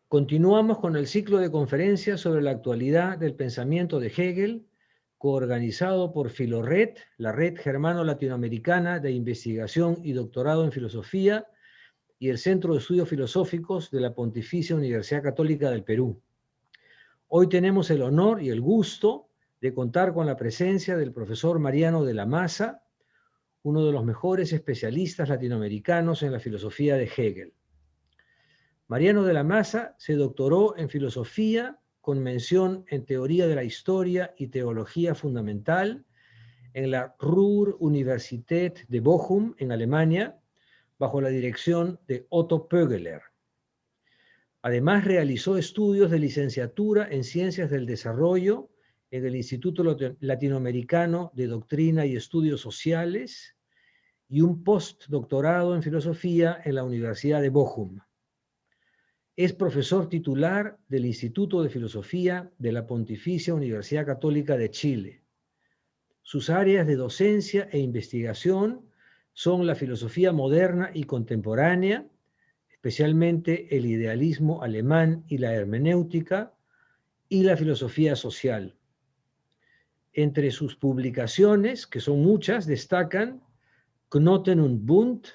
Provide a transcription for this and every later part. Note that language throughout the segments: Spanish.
Continuamos con el ciclo de conferencias sobre la actualidad del pensamiento de Hegel, coorganizado por Filored, la Red Germano-Latinoamericana de Investigación y Doctorado en Filosofía, y el Centro de Estudios Filosóficos de la Pontificia Universidad Católica del Perú. Hoy tenemos el honor y el gusto de contar con la presencia del profesor Mariano de la Maza, uno de los mejores especialistas latinoamericanos en la filosofía de Hegel. Mariano de la Maza se doctoró en filosofía con mención en teoría de la historia y teología fundamental en la Ruhr-Universität de Bochum, en Alemania, bajo la dirección de Otto Pögeler. Además, realizó estudios de licenciatura en Ciencias del Desarrollo en el Instituto Latinoamericano de Doctrina y Estudios Sociales y un postdoctorado en filosofía en la Universidad de Bochum. Es profesor titular del Instituto de Filosofía de la Pontificia Universidad Católica de Chile. Sus áreas de docencia e investigación son la filosofía moderna y contemporánea, especialmente el idealismo alemán y la hermenéutica, y la filosofía social. Entre sus publicaciones, que son muchas, destacan Knoten und Bund,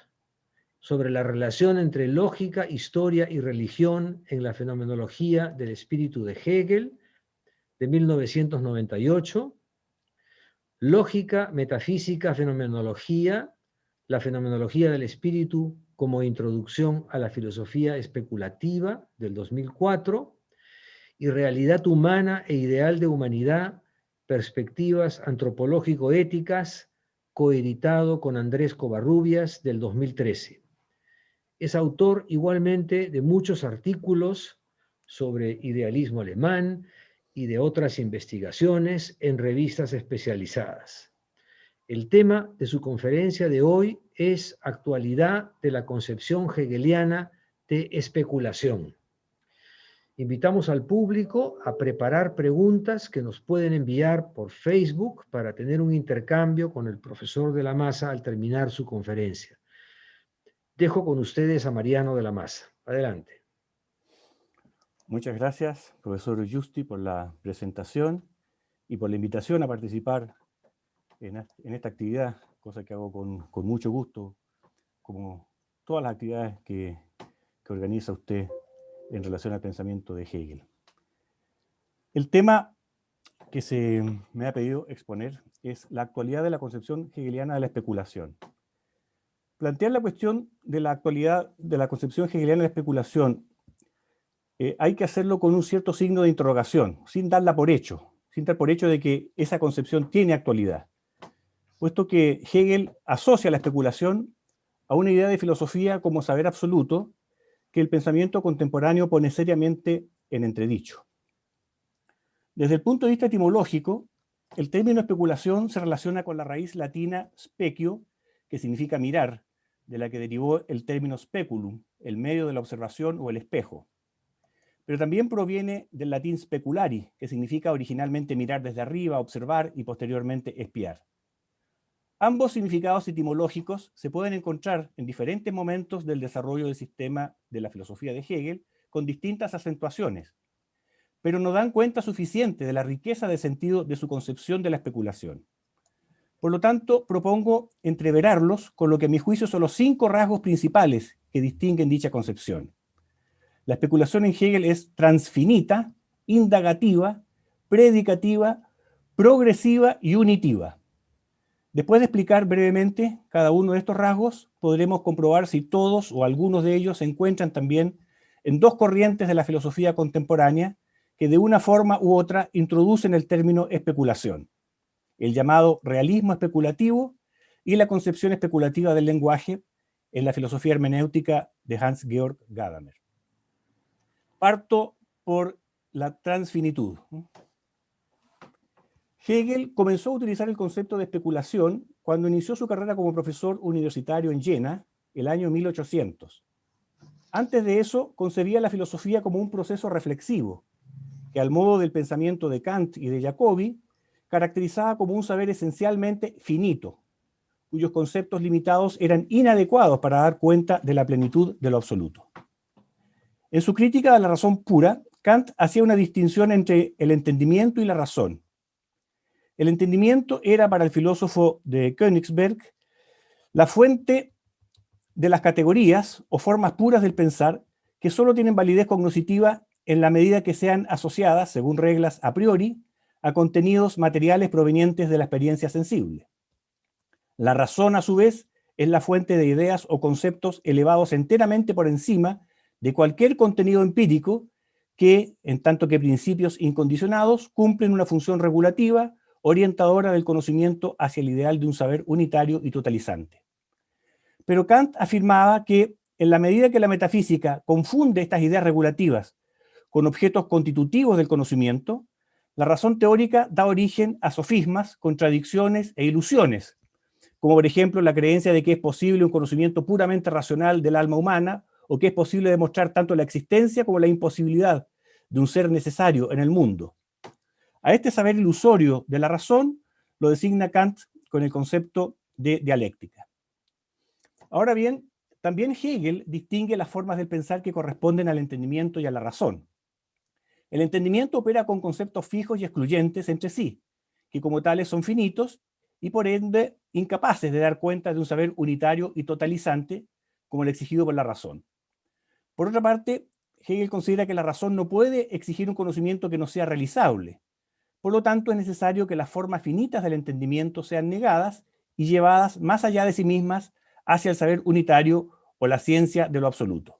sobre la relación entre lógica, historia y religión en la fenomenología del espíritu de Hegel, de 1998, Lógica, Metafísica, Fenomenología, la fenomenología del espíritu como introducción a la filosofía especulativa, del 2004, y Realidad humana e ideal de humanidad, perspectivas antropológico-éticas, coeditado con Andrés Covarrubias, del 2013. Es autor igualmente de muchos artículos sobre idealismo alemán y de otras investigaciones en revistas especializadas. El tema de su conferencia de hoy es Actualidad de la concepción hegeliana de especulación. Invitamos al público a preparar preguntas que nos pueden enviar por Facebook para tener un intercambio con el profesor de la Maza al terminar su conferencia. Dejo con ustedes a Mariano de la Maza. Adelante. Muchas gracias, profesor Giusti, por la presentación y por la invitación a participar en esta actividad, cosa que hago con mucho gusto, como todas las actividades que organiza usted en relación al pensamiento de Hegel. El tema que se me ha pedido exponer es la actualidad de la concepción hegeliana de la especulación. Plantear la cuestión de la actualidad de la concepción hegeliana de la especulación hay que hacerlo con un cierto signo de interrogación, sin darla por hecho, sin dar por hecho de que esa concepción tiene actualidad, puesto que Hegel asocia la especulación a una idea de filosofía como saber absoluto que el pensamiento contemporáneo pone seriamente en entredicho. Desde el punto de vista etimológico, el término especulación se relaciona con la raíz latina specio, que significa mirar, de la que derivó el término speculum, el medio de la observación o el espejo. Pero también proviene del latín speculari, que significa originalmente mirar desde arriba, observar y posteriormente espiar. Ambos significados etimológicos se pueden encontrar en diferentes momentos del desarrollo del sistema de la filosofía de Hegel, con distintas acentuaciones, pero no dan cuenta suficiente de la riqueza de sentido de su concepción de la especulación. Por lo tanto, propongo entreverarlos con lo que a mi juicio son los 5 rasgos principales que distinguen dicha concepción. La especulación en Hegel es transfinita, indagativa, predicativa, progresiva y unitiva. Después de explicar brevemente cada uno de estos rasgos, podremos comprobar si todos o algunos de ellos se encuentran también en 2 corrientes de la filosofía contemporánea que de una forma u otra introducen el término especulación: el llamado realismo especulativo y la concepción especulativa del lenguaje en la filosofía hermenéutica de Hans-Georg Gadamer. Parto por la transfinitud. Hegel comenzó a utilizar el concepto de especulación cuando inició su carrera como profesor universitario en Jena, el año 1800. Antes de eso, concebía la filosofía como un proceso reflexivo, que al modo del pensamiento de Kant y de Jacobi, caracterizaba como un saber esencialmente finito, cuyos conceptos limitados eran inadecuados para dar cuenta de la plenitud de lo absoluto. En su crítica a la razón pura, Kant hacía una distinción entre el entendimiento y la razón. El entendimiento era para el filósofo de Königsberg la fuente de las categorías o formas puras del pensar que solo tienen validez cognoscitiva en la medida que sean asociadas, según reglas a priori, a contenidos materiales provenientes de la experiencia sensible. La razón, a su vez, es la fuente de ideas o conceptos elevados enteramente por encima de cualquier contenido empírico que, en tanto que principios incondicionados, cumplen una función regulativa, orientadora del conocimiento hacia el ideal de un saber unitario y totalizante. Pero Kant afirmaba que, en la medida que la metafísica confunde estas ideas regulativas con objetos constitutivos del conocimiento, la razón teórica da origen a sofismas, contradicciones e ilusiones, como por ejemplo la creencia de que es posible un conocimiento puramente racional del alma humana, o que es posible demostrar tanto la existencia como la imposibilidad de un ser necesario en el mundo. A este saber ilusorio de la razón lo designa Kant con el concepto de dialéctica. Ahora bien, también Hegel distingue las formas del pensar que corresponden al entendimiento y a la razón. El entendimiento opera con conceptos fijos y excluyentes entre sí, que como tales son finitos y por ende incapaces de dar cuenta de un saber unitario y totalizante como el exigido por la razón. Por otra parte, Hegel considera que la razón no puede exigir un conocimiento que no sea realizable. Por lo tanto, es necesario que las formas finitas del entendimiento sean negadas y llevadas más allá de sí mismas hacia el saber unitario o la ciencia de lo absoluto.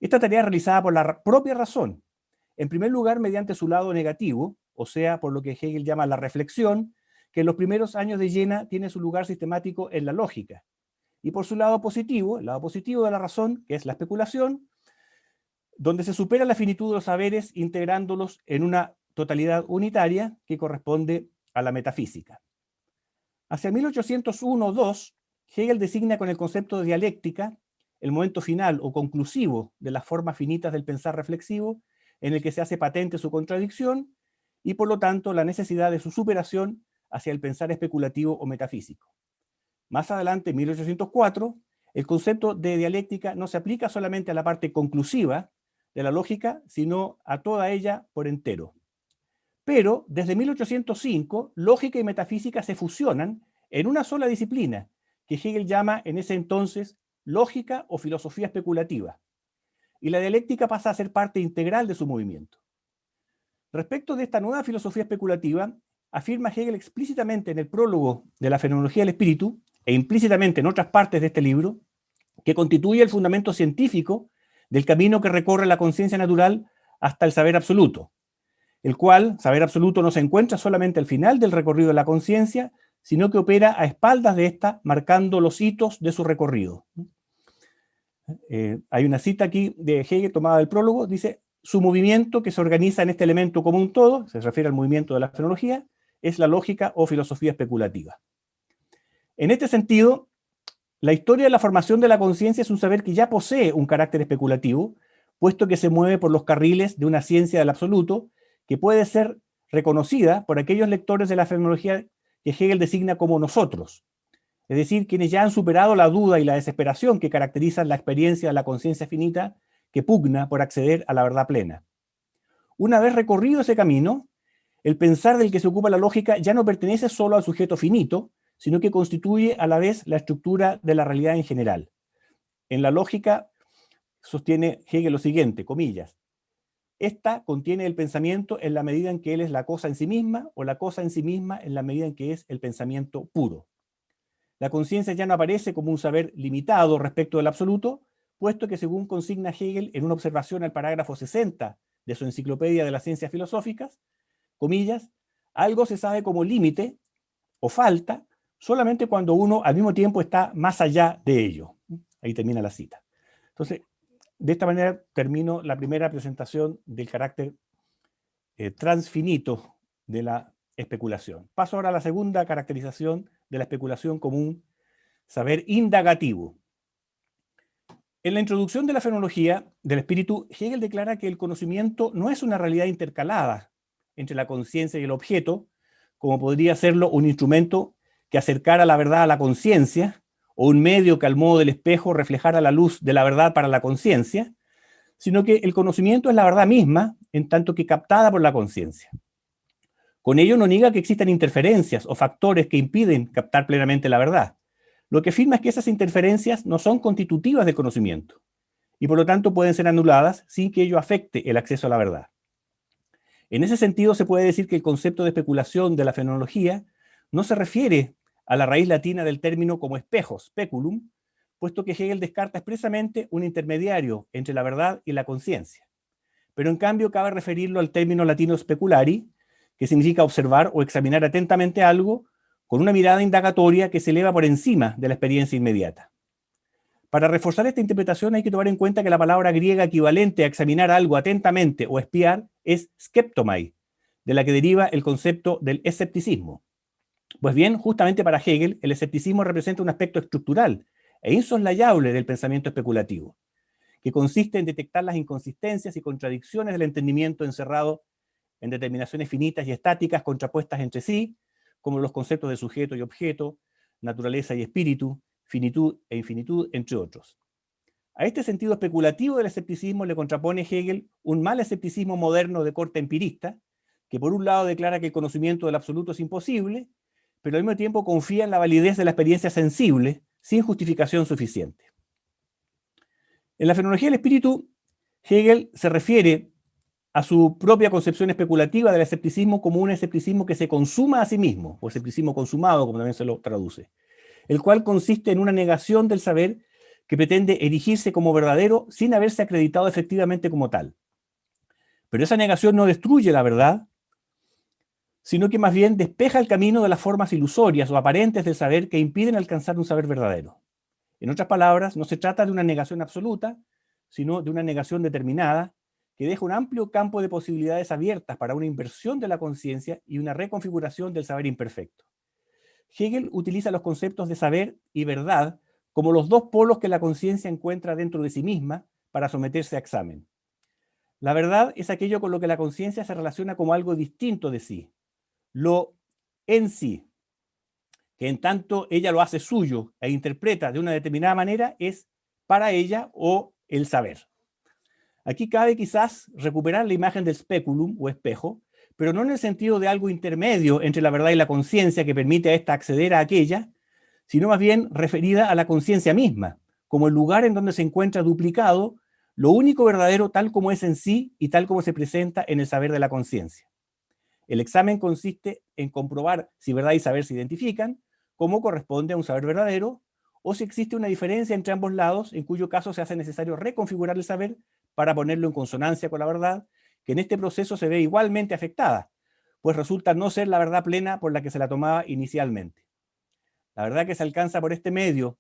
Esta tarea es realizada por la propia razón, en primer lugar mediante su lado negativo, o sea, por lo que Hegel llama la reflexión, que en los primeros años de Jena tiene su lugar sistemático en la lógica, y por su lado positivo, el lado positivo de la razón, que es la especulación, donde se supera la finitud de los saberes integrándolos en una totalidad unitaria que corresponde a la metafísica. Hacia 1801-2, Hegel designa con el concepto de dialéctica el momento final o conclusivo de las formas finitas del pensar reflexivo, en el que se hace patente su contradicción y por lo tanto la necesidad de su superación hacia el pensar especulativo o metafísico. Más adelante, en 1804, el concepto de dialéctica no se aplica solamente a la parte conclusiva de la lógica, sino a toda ella por entero. Pero desde 1805, lógica y metafísica se fusionan en una sola disciplina, que Hegel llama en ese entonces lógica o filosofía especulativa, y la dialéctica pasa a ser parte integral de su movimiento. Respecto de esta nueva filosofía especulativa, afirma Hegel explícitamente en el prólogo de la Fenomenología del Espíritu, e implícitamente en otras partes de este libro, que constituye el fundamento científico del camino que recorre la conciencia natural hasta el saber absoluto, el cual, saber absoluto, no se encuentra solamente al final del recorrido de la conciencia, sino que opera a espaldas de ésta, marcando los hitos de su recorrido. Hay una cita aquí de Hegel tomada del prólogo, dice: su movimiento, que se organiza en este elemento como un todo, se refiere al movimiento de la fenomenología, es la lógica o filosofía especulativa. En este sentido, la historia de la formación de la conciencia es un saber que ya posee un carácter especulativo, puesto que se mueve por los carriles de una ciencia del absoluto, que puede ser reconocida por aquellos lectores de la fenomenología que Hegel designa como nosotros, es decir, quienes ya han superado la duda y la desesperación que caracterizan la experiencia de la conciencia finita que pugna por acceder a la verdad plena. Una vez recorrido ese camino, el pensar del que se ocupa la lógica ya no pertenece solo al sujeto finito, sino que constituye a la vez la estructura de la realidad en general. En la lógica sostiene Hegel lo siguiente, comillas: esta contiene el pensamiento en la medida en que él es la cosa en sí misma, o la cosa en sí misma en la medida en que es el pensamiento puro. La conciencia ya no aparece como un saber limitado respecto del absoluto, puesto que, según consigna Hegel en una observación al parágrafo 60 de su Enciclopedia de las Ciencias Filosóficas, comillas, algo se sabe como límite o falta solamente cuando uno al mismo tiempo está más allá de ello. Ahí termina la cita. Entonces, de esta manera termino la primera presentación del carácter transfinito de la especulación. Paso ahora a la segunda caracterización de la especulación como un saber indagativo. En la introducción de la fenomenología del espíritu, Hegel declara que el conocimiento no es una realidad intercalada entre la conciencia y el objeto, como podría serlo un instrumento que acercara la verdad a la conciencia, o un medio que al modo del espejo reflejara la luz de la verdad para la conciencia, sino que el conocimiento es la verdad misma, en tanto que captada por la conciencia. Con ello no niega que existan interferencias o factores que impiden captar plenamente la verdad. Lo que afirma es que esas interferencias no son constitutivas del conocimiento, y por lo tanto pueden ser anuladas sin que ello afecte el acceso a la verdad. En ese sentido se puede decir que el concepto de especulación de la fenomenología no se refiere a la raíz latina del término como espejo, speculum, puesto que Hegel descarta expresamente un intermediario entre la verdad y la conciencia. Pero en cambio cabe referirlo al término latino speculari, que significa observar o examinar atentamente algo con una mirada indagatoria que se eleva por encima de la experiencia inmediata. Para reforzar esta interpretación hay que tomar en cuenta que la palabra griega equivalente a examinar algo atentamente o espiar es skeptomai, de la que deriva el concepto del escepticismo. Pues bien, justamente para Hegel, el escepticismo representa un aspecto estructural e insoslayable del pensamiento especulativo, que consiste en detectar las inconsistencias y contradicciones del entendimiento encerrado en determinaciones finitas y estáticas contrapuestas entre sí, como los conceptos de sujeto y objeto, naturaleza y espíritu, finitud e infinitud, entre otros. A este sentido especulativo del escepticismo le contrapone Hegel un mal escepticismo moderno de corte empirista, que por un lado declara que el conocimiento del absoluto es imposible, pero al mismo tiempo confía en la validez de la experiencia sensible, sin justificación suficiente. En la fenomenología del espíritu, Hegel se refiere a su propia concepción especulativa del escepticismo como un escepticismo que se consuma a sí mismo, o escepticismo consumado, como también se lo traduce, el cual consiste en una negación del saber que pretende erigirse como verdadero sin haberse acreditado efectivamente como tal. Pero esa negación no destruye la verdad, sino que más bien despeja el camino de las formas ilusorias o aparentes del saber que impiden alcanzar un saber verdadero. En otras palabras, no se trata de una negación absoluta, sino de una negación determinada, que deja un amplio campo de posibilidades abiertas para una inversión de la conciencia y una reconfiguración del saber imperfecto. Hegel utiliza los conceptos de saber y verdad como los dos polos que la conciencia encuentra dentro de sí misma para someterse a examen. La verdad es aquello con lo que la conciencia se relaciona como algo distinto de sí, lo en sí, que en tanto ella lo hace suyo e interpreta de una determinada manera, es para ella o el saber. Aquí cabe quizás recuperar la imagen del speculum o espejo, pero no en el sentido de algo intermedio entre la verdad y la conciencia que permite a ésta acceder a aquella, sino más bien referida a la conciencia misma, como el lugar en donde se encuentra duplicado lo único verdadero tal como es en sí y tal como se presenta en el saber de la conciencia. El examen consiste en comprobar si verdad y saber se identifican, como corresponde a un saber verdadero, o si existe una diferencia entre ambos lados, en cuyo caso se hace necesario reconfigurar el saber para ponerlo en consonancia con la verdad, que en este proceso se ve igualmente afectada, pues resulta no ser la verdad plena por la que se la tomaba inicialmente. La verdad que se alcanza por este medio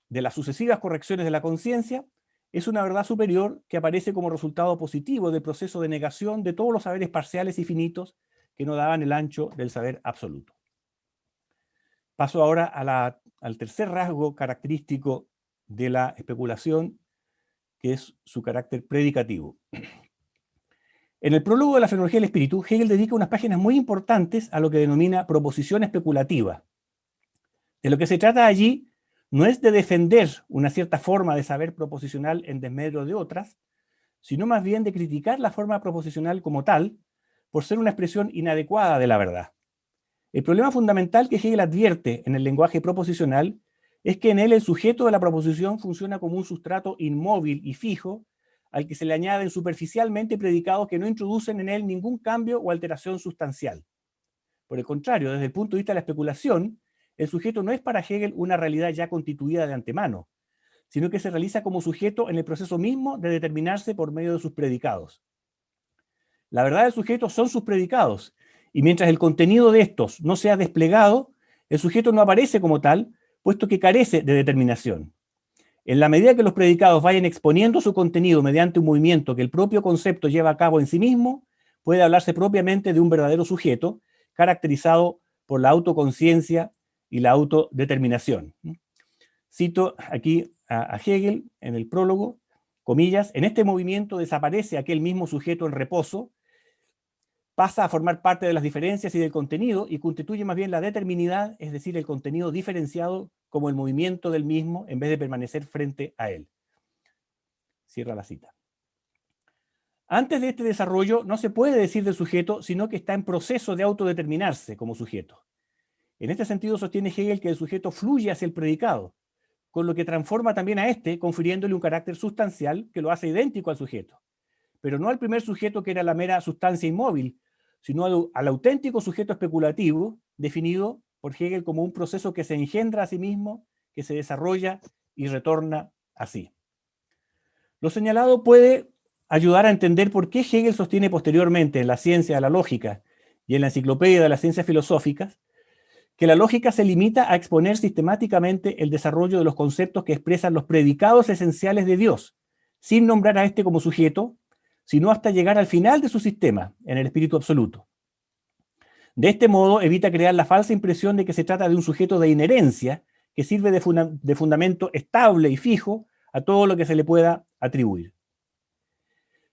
de las sucesivas correcciones de la conciencia es una verdad superior que aparece como resultado positivo del proceso de negación de todos los saberes parciales y finitos que no daban el ancho del saber absoluto. Paso ahora al tercer rasgo característico de la especulación, que es su carácter predicativo. En el prólogo de la fenomenología del espíritu, Hegel dedica unas páginas muy importantes a lo que denomina proposición especulativa. De lo que se trata allí no es de defender una cierta forma de saber proposicional en desmedro de otras, sino más bien de criticar la forma proposicional como tal, por ser una expresión inadecuada de la verdad. El problema fundamental que Hegel advierte en el lenguaje proposicional es que en él el sujeto de la proposición funciona como un sustrato inmóvil y fijo, al que se le añaden superficialmente predicados que no introducen en él ningún cambio o alteración sustancial. Por el contrario, desde el punto de vista de la especulación, el sujeto no es para Hegel una realidad ya constituida de antemano, sino que se realiza como sujeto en el proceso mismo de determinarse por medio de sus predicados. La verdad del sujeto son sus predicados, y mientras el contenido de estos no sea desplegado, el sujeto no aparece como tal, puesto que carece de determinación. En la medida que los predicados vayan exponiendo su contenido mediante un movimiento que el propio concepto lleva a cabo en sí mismo, puede hablarse propiamente de un verdadero sujeto, caracterizado por la autoconciencia y la autodeterminación. Cito aquí a Hegel en el prólogo, comillas, en este movimiento desaparece aquel mismo sujeto en reposo, pasa a formar parte de las diferencias y del contenido y constituye más bien la determinidad, es decir, el contenido diferenciado como el movimiento del mismo en vez de permanecer frente a él. Cierra la cita. Antes de este desarrollo no se puede decir del sujeto, sino que está en proceso de autodeterminarse como sujeto. En este sentido sostiene Hegel que el sujeto fluye hacia el predicado, con lo que transforma también a este, confiriéndole un carácter sustancial que lo hace idéntico al sujeto. Pero no al primer sujeto que era la mera sustancia inmóvil, sino al auténtico sujeto especulativo, definido por Hegel como un proceso que se engendra a sí mismo, que se desarrolla y retorna a sí. Lo señalado puede ayudar a entender por qué Hegel sostiene posteriormente en la ciencia de la lógica y en la enciclopedia de las ciencias filosóficas que la lógica se limita a exponer sistemáticamente el desarrollo de los conceptos que expresan los predicados esenciales de Dios, sin nombrar a este como sujeto, sino hasta llegar al final de su sistema, en el espíritu absoluto. De este modo evita crear la falsa impresión de que se trata de un sujeto de inherencia que sirve de fundamento estable y fijo a todo lo que se le pueda atribuir.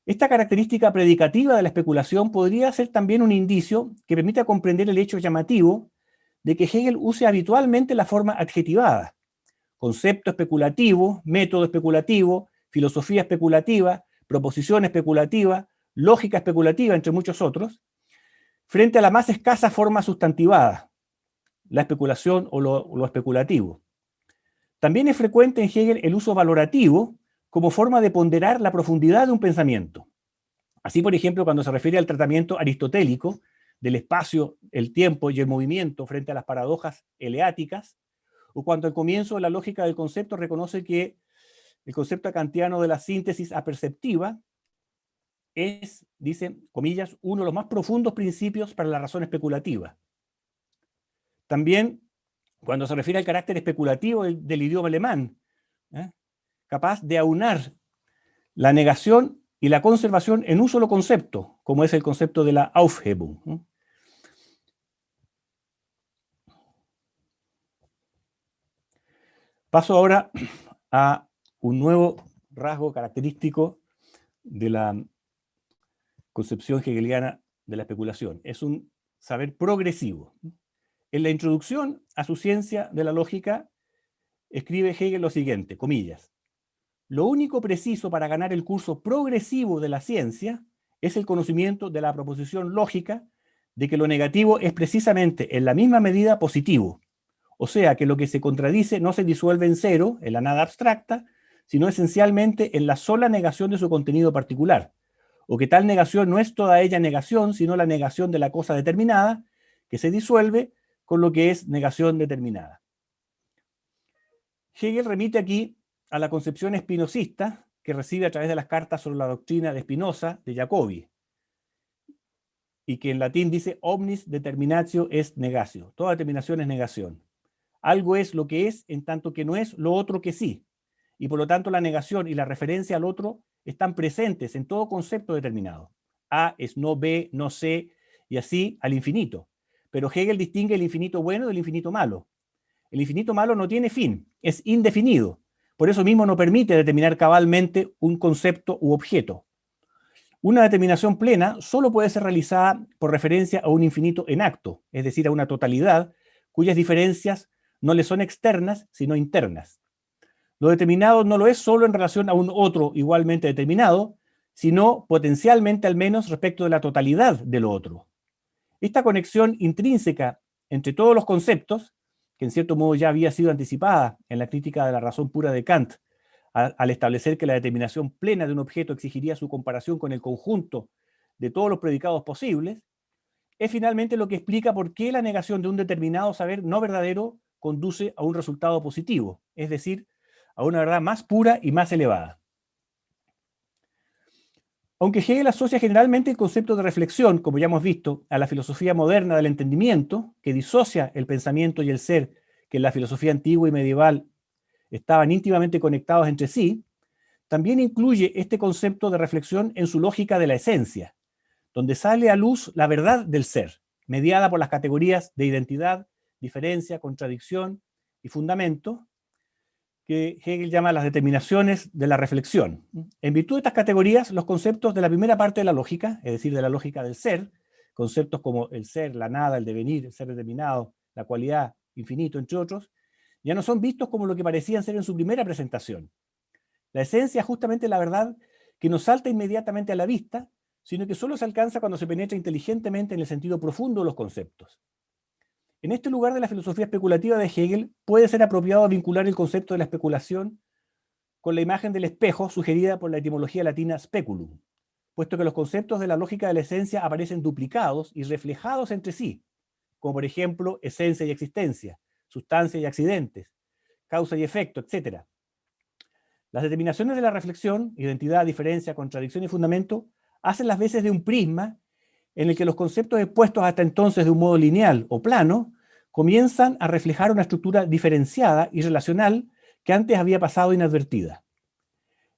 Esta característica predicativa de la especulación podría ser también un indicio que permita comprender el hecho llamativo de que Hegel use habitualmente la forma adjetivada. Concepto especulativo, método especulativo, filosofía especulativa, proposición especulativa, lógica especulativa, entre muchos otros, frente a la más escasa forma sustantivada, la especulación o lo especulativo. También es frecuente en Hegel el uso valorativo como forma de ponderar la profundidad de un pensamiento. Así, por ejemplo, cuando se refiere al tratamiento aristotélico del espacio, el tiempo y el movimiento frente a las paradojas eleáticas, o cuando al comienzo de la lógica del concepto reconoce que el concepto kantiano de la síntesis aperceptiva es, dice, comillas, uno de los más profundos principios para la razón especulativa. También cuando se refiere al carácter especulativo del idioma alemán, capaz de aunar la negación y la conservación en un solo concepto, como es el concepto de la Aufhebung. Paso ahora a un nuevo rasgo característico de la concepción hegeliana de la especulación. Es un saber progresivo. En la introducción a su ciencia de la lógica, escribe Hegel lo siguiente, comillas: lo único preciso para ganar el curso progresivo de la ciencia es el conocimiento de la proposición lógica de que lo negativo es precisamente en la misma medida positivo. O sea, que lo que se contradice no se disuelve en cero, en la nada abstracta, sino esencialmente en la sola negación de su contenido particular. O que tal negación no es toda ella negación, sino la negación de la cosa determinada, que se disuelve con lo que es negación determinada. Hegel remite aquí a la concepción espinosista que recibe a través de las cartas sobre la doctrina de Spinoza de Jacobi, y que en latín dice omnis determinatio est negatio. Toda determinación es negación. Algo es lo que es en tanto que no es lo otro que sí. Y por lo tanto la negación y la referencia al otro están presentes en todo concepto determinado. A es no B, no C, y así al infinito. Pero Hegel distingue el infinito bueno del infinito malo. El infinito malo no tiene fin, es indefinido. Por eso mismo no permite determinar cabalmente un concepto u objeto. Una determinación plena solo puede ser realizada por referencia a un infinito en acto, es decir, a una totalidad cuyas diferencias no le son externas, sino internas. Lo determinado no lo es solo en relación a un otro igualmente determinado, sino potencialmente al menos respecto de la totalidad de lo otro. Esta conexión intrínseca entre todos los conceptos, que en cierto modo ya había sido anticipada en la crítica de la razón pura de Kant, al establecer que la determinación plena de un objeto exigiría su comparación con el conjunto de todos los predicados posibles, es finalmente lo que explica por qué la negación de un determinado saber no verdadero conduce a un resultado positivo, es decir, a una verdad más pura y más elevada. Aunque Hegel asocia generalmente el concepto de reflexión, como ya hemos visto, a la filosofía moderna del entendimiento, que disocia el pensamiento y el ser, que en la filosofía antigua y medieval estaban íntimamente conectados entre sí, también incluye este concepto de reflexión en su lógica de la esencia, donde sale a luz la verdad del ser, mediada por las categorías de identidad, diferencia, contradicción y fundamento, que Hegel llama las determinaciones de la reflexión. En virtud de estas categorías, los conceptos de la primera parte de la lógica, es decir, de la lógica del ser, conceptos como el ser, la nada, el devenir, el ser determinado, la cualidad, infinito, entre otros, ya no son vistos como lo que parecían ser en su primera presentación. La esencia es justamente la verdad que no salta inmediatamente a la vista, sino que solo se alcanza cuando se penetra inteligentemente en el sentido profundo de los conceptos. En este lugar de la filosofía especulativa de Hegel puede ser apropiado vincular el concepto de la especulación con la imagen del espejo sugerida por la etimología latina speculum, puesto que los conceptos de la lógica de la esencia aparecen duplicados y reflejados entre sí, como por ejemplo esencia y existencia, sustancia y accidentes, causa y efecto, etc. Las determinaciones de la reflexión, identidad, diferencia, contradicción y fundamento, hacen las veces de un prisma en el que los conceptos expuestos hasta entonces de un modo lineal o plano comienzan a reflejar una estructura diferenciada y relacional que antes había pasado inadvertida.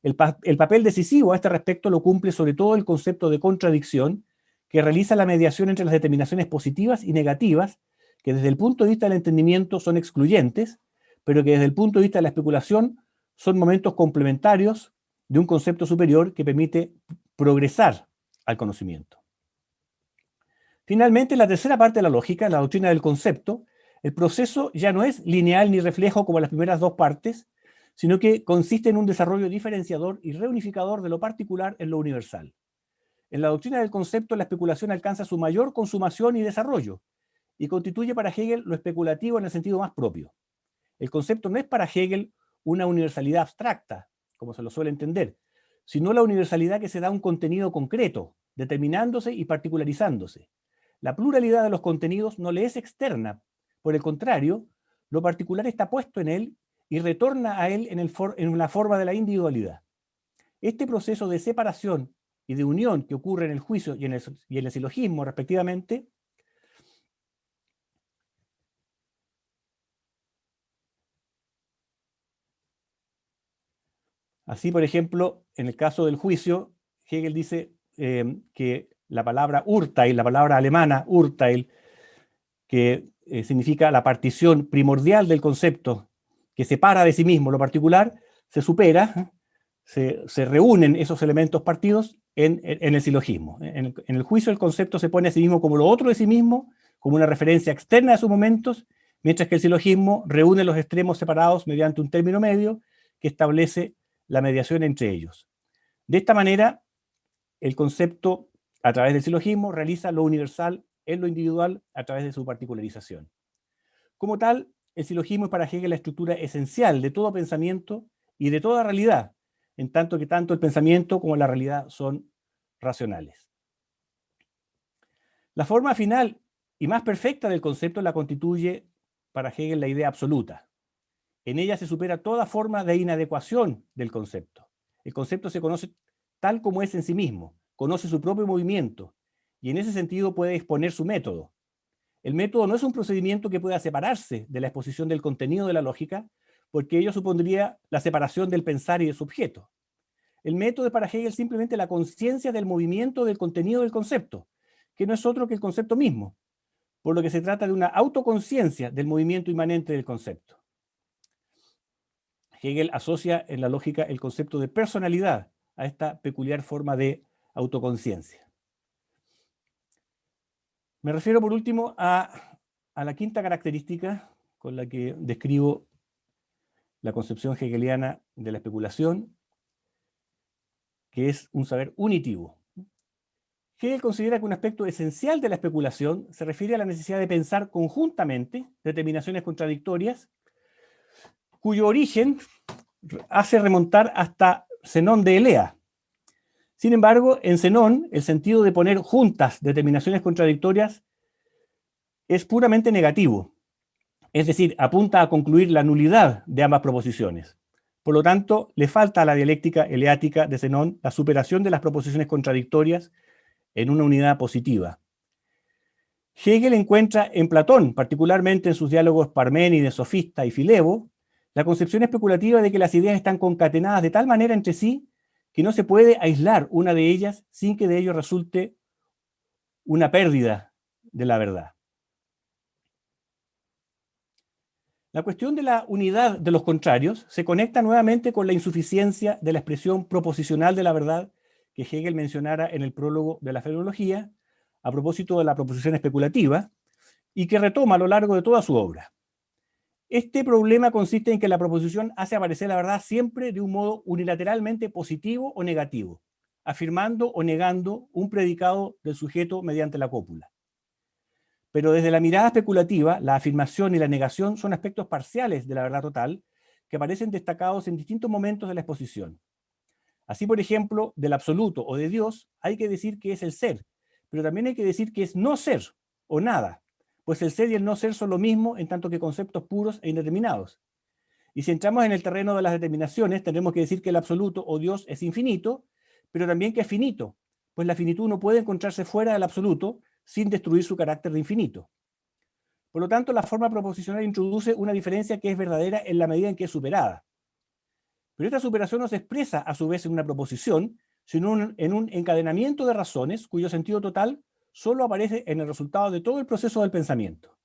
El papel decisivo a este respecto lo cumple sobre todo el concepto de contradicción, que realiza la mediación entre las determinaciones positivas y negativas, que desde el punto de vista del entendimiento son excluyentes, pero que desde el punto de vista de la especulación son momentos complementarios de un concepto superior que permite progresar al conocimiento. Finalmente, en la tercera parte de la lógica, la doctrina del concepto, el proceso ya no es lineal ni reflejo como las primeras dos partes, sino que consiste en un desarrollo diferenciador y reunificador de lo particular en lo universal. En la doctrina del concepto, la especulación alcanza su mayor consumación y desarrollo, y constituye para Hegel lo especulativo en el sentido más propio. El concepto no es para Hegel una universalidad abstracta, como se lo suele entender, sino la universalidad que se da a un contenido concreto, determinándose y particularizándose. La pluralidad de los contenidos no le es externa, por el contrario, lo particular está puesto en él y retorna a él en la forma de la individualidad. Este proceso de separación y de unión que ocurre en el juicio y en el silogismo, respectivamente, así, por ejemplo, en el caso del juicio, Hegel dice que la palabra Urteil, la palabra alemana Urteil, que significa la partición primordial del concepto, que separa de sí mismo lo particular, se supera, se reúnen esos elementos partidos en el silogismo. En el juicio el concepto se pone a sí mismo como lo otro de sí mismo, como una referencia externa de sus momentos, mientras que el silogismo reúne los extremos separados mediante un término medio que establece la mediación entre ellos. De esta manera, el concepto, a través del silogismo, realiza lo universal en lo individual a través de su particularización. Como tal, el silogismo es para Hegel la estructura esencial de todo pensamiento y de toda realidad, en tanto que tanto el pensamiento como la realidad son racionales. La forma final y más perfecta del concepto la constituye para Hegel la idea absoluta. En ella se supera toda forma de inadecuación del concepto. El concepto se conoce tal como es en sí mismo, conoce su propio movimiento, y en ese sentido puede exponer su método. El método no es un procedimiento que pueda separarse de la exposición del contenido de la lógica, porque ello supondría la separación del pensar y de su objeto. El método es para Hegel simplemente la conciencia del movimiento del contenido del concepto, que no es otro que el concepto mismo, por lo que se trata de una autoconciencia del movimiento inmanente del concepto. Hegel asocia en la lógica el concepto de personalidad a esta peculiar forma de autoconciencia. Me refiero por último a la quinta característica con la que describo la concepción hegeliana de la especulación, que es un saber unitivo. Hegel considera que un aspecto esencial de la especulación se refiere a la necesidad de pensar conjuntamente determinaciones contradictorias, cuyo origen hace remontar hasta Zenón de Elea. Sin embargo, en Zenón, el sentido de poner juntas determinaciones contradictorias es puramente negativo, es decir, apunta a concluir la nulidad de ambas proposiciones. Por lo tanto, le falta a la dialéctica eleática de Zenón la superación de las proposiciones contradictorias en una unidad positiva. Hegel encuentra en Platón, particularmente en sus diálogos Parménides, Sofista y Filebo, la concepción especulativa de que las ideas están concatenadas de tal manera entre sí que no se puede aislar una de ellas sin que de ello resulte una pérdida de la verdad. La cuestión de la unidad de los contrarios se conecta nuevamente con la insuficiencia de la expresión proposicional de la verdad que Hegel mencionara en el prólogo de la fenomenología a propósito de la proposición especulativa y que retoma a lo largo de toda su obra. Este problema consiste en que la proposición hace aparecer la verdad siempre de un modo unilateralmente positivo o negativo, afirmando o negando un predicado del sujeto mediante la cópula. Pero desde la mirada especulativa, la afirmación y la negación son aspectos parciales de la verdad total que aparecen destacados en distintos momentos de la exposición. Así, por ejemplo, del absoluto o de Dios hay que decir que es el ser, pero también hay que decir que es no ser o nada, pues el ser y el no ser son lo mismo en tanto que conceptos puros e indeterminados. Y si entramos en el terreno de las determinaciones, tendremos que decir que el absoluto o Dios es infinito, pero también que es finito, pues la finitud no puede encontrarse fuera del absoluto sin destruir su carácter de infinito. Por lo tanto, la forma proposicional introduce una diferencia que es verdadera en la medida en que es superada. Pero esta superación no se expresa a su vez en una proposición, sino en un encadenamiento de razones cuyo sentido total solo aparece en el resultado de todo el proceso del pensamiento.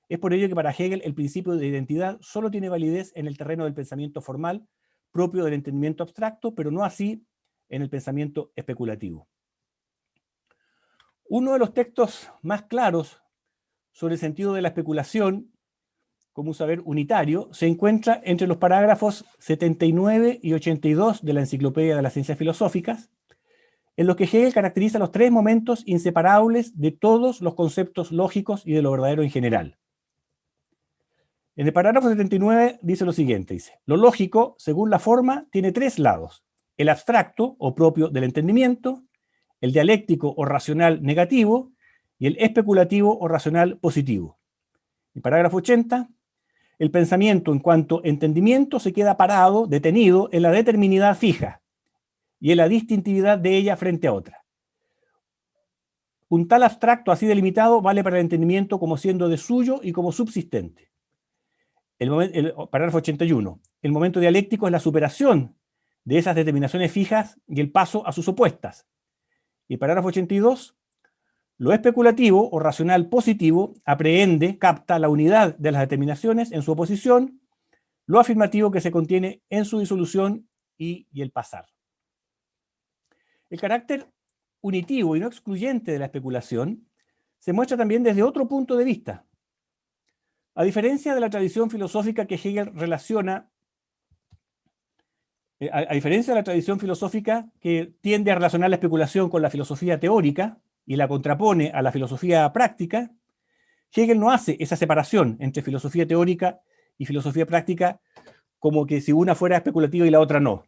Es por ello que para Hegel el principio de identidad solo tiene validez en el terreno del pensamiento formal, propio del entendimiento abstracto, pero no así en el pensamiento especulativo. Uno de los textos más claros sobre el sentido de la especulación como un saber unitario se encuentra entre los parágrafos 79 y 82 de la Enciclopedia de las Ciencias Filosóficas, en los que Hegel caracteriza los tres momentos inseparables de todos los conceptos lógicos y de lo verdadero en general. En el parágrafo 79 dice lo siguiente, dice, lo lógico, según la forma, tiene tres lados, el abstracto o propio del entendimiento, el dialéctico o racional negativo y el especulativo o racional positivo. El parágrafo 80, el pensamiento en cuanto entendimiento se queda parado, detenido en la determinidad fija y en la distintividad de ella frente a otra. Un tal abstracto así delimitado vale para el entendimiento como siendo de suyo y como subsistente. El parágrafo 81. El momento dialéctico es la superación de esas determinaciones fijas y el paso a sus opuestas. Y el parágrafo 82. Lo especulativo o racional positivo aprehende, capta la unidad de las determinaciones en su oposición, lo afirmativo que se contiene en su disolución y el pasar. El carácter unitivo y no excluyente de la especulación se muestra también desde otro punto de vista. A diferencia de la tradición filosófica que Hegel relaciona, a diferencia de la tradición filosófica que tiende a relacionar la especulación con la filosofía teórica y la contrapone a la filosofía práctica, Hegel no hace esa separación entre filosofía teórica y filosofía práctica como que si una fuera especulativa y la otra no.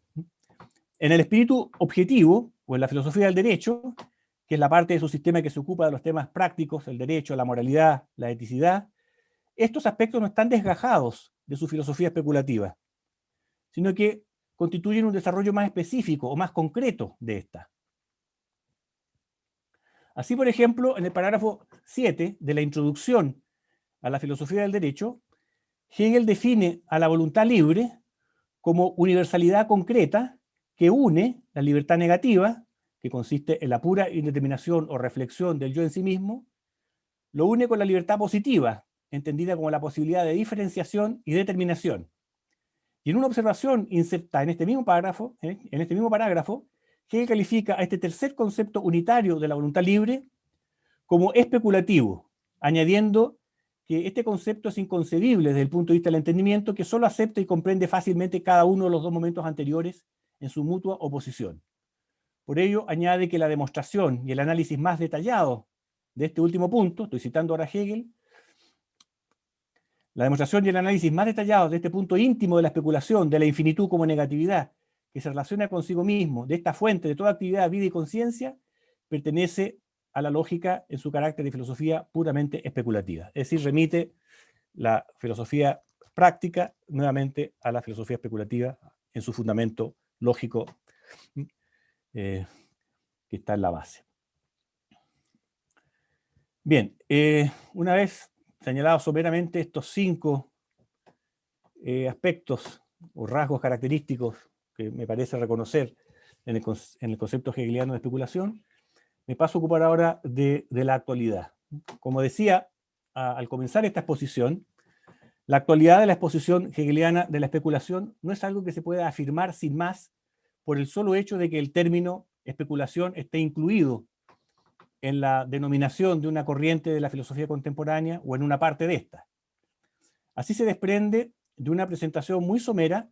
En el espíritu objetivo, o en la filosofía del derecho, que es la parte de su sistema que se ocupa de los temas prácticos, el derecho, la moralidad, la eticidad, estos aspectos no están desgajados de su filosofía especulativa, sino que constituyen un desarrollo más específico o más concreto de esta. Así, por ejemplo, en el parágrafo 7 de la introducción a la filosofía del derecho, Hegel define a la voluntad libre como universalidad concreta que une la libertad negativa, que consiste en la pura indeterminación o reflexión del yo en sí mismo, lo une con la libertad positiva, entendida como la posibilidad de diferenciación y determinación. Y en una observación insertada en este mismo parágrafo, Hegel califica a este tercer concepto unitario de la voluntad libre como especulativo, añadiendo que este concepto es inconcebible desde el punto de vista del entendimiento, que solo acepta y comprende fácilmente cada uno de los dos momentos anteriores en su mutua oposición. Por ello, añade que la demostración y el análisis más detallado de este último punto, estoy citando ahora a Hegel, la demostración y el análisis más detallado de este punto íntimo de la especulación, de la infinitud como negatividad, que se relaciona consigo mismo, de esta fuente de toda actividad, vida y conciencia, pertenece a la lógica en su carácter de filosofía puramente especulativa. Es decir, remite la filosofía práctica nuevamente a la filosofía especulativa en su fundamento lógico que está en la base. Bien, una vez señalados someramente estos 5 aspectos o rasgos característicos que me parece reconocer en el concepto hegeliano de especulación, me paso a ocupar ahora de la actualidad. Como decía al comenzar esta exposición, la actualidad de la exposición hegeliana de la especulación no es algo que se pueda afirmar sin más por el solo hecho de que el término especulación esté incluido en la denominación de una corriente de la filosofía contemporánea o en una parte de esta. Así se desprende de una presentación muy somera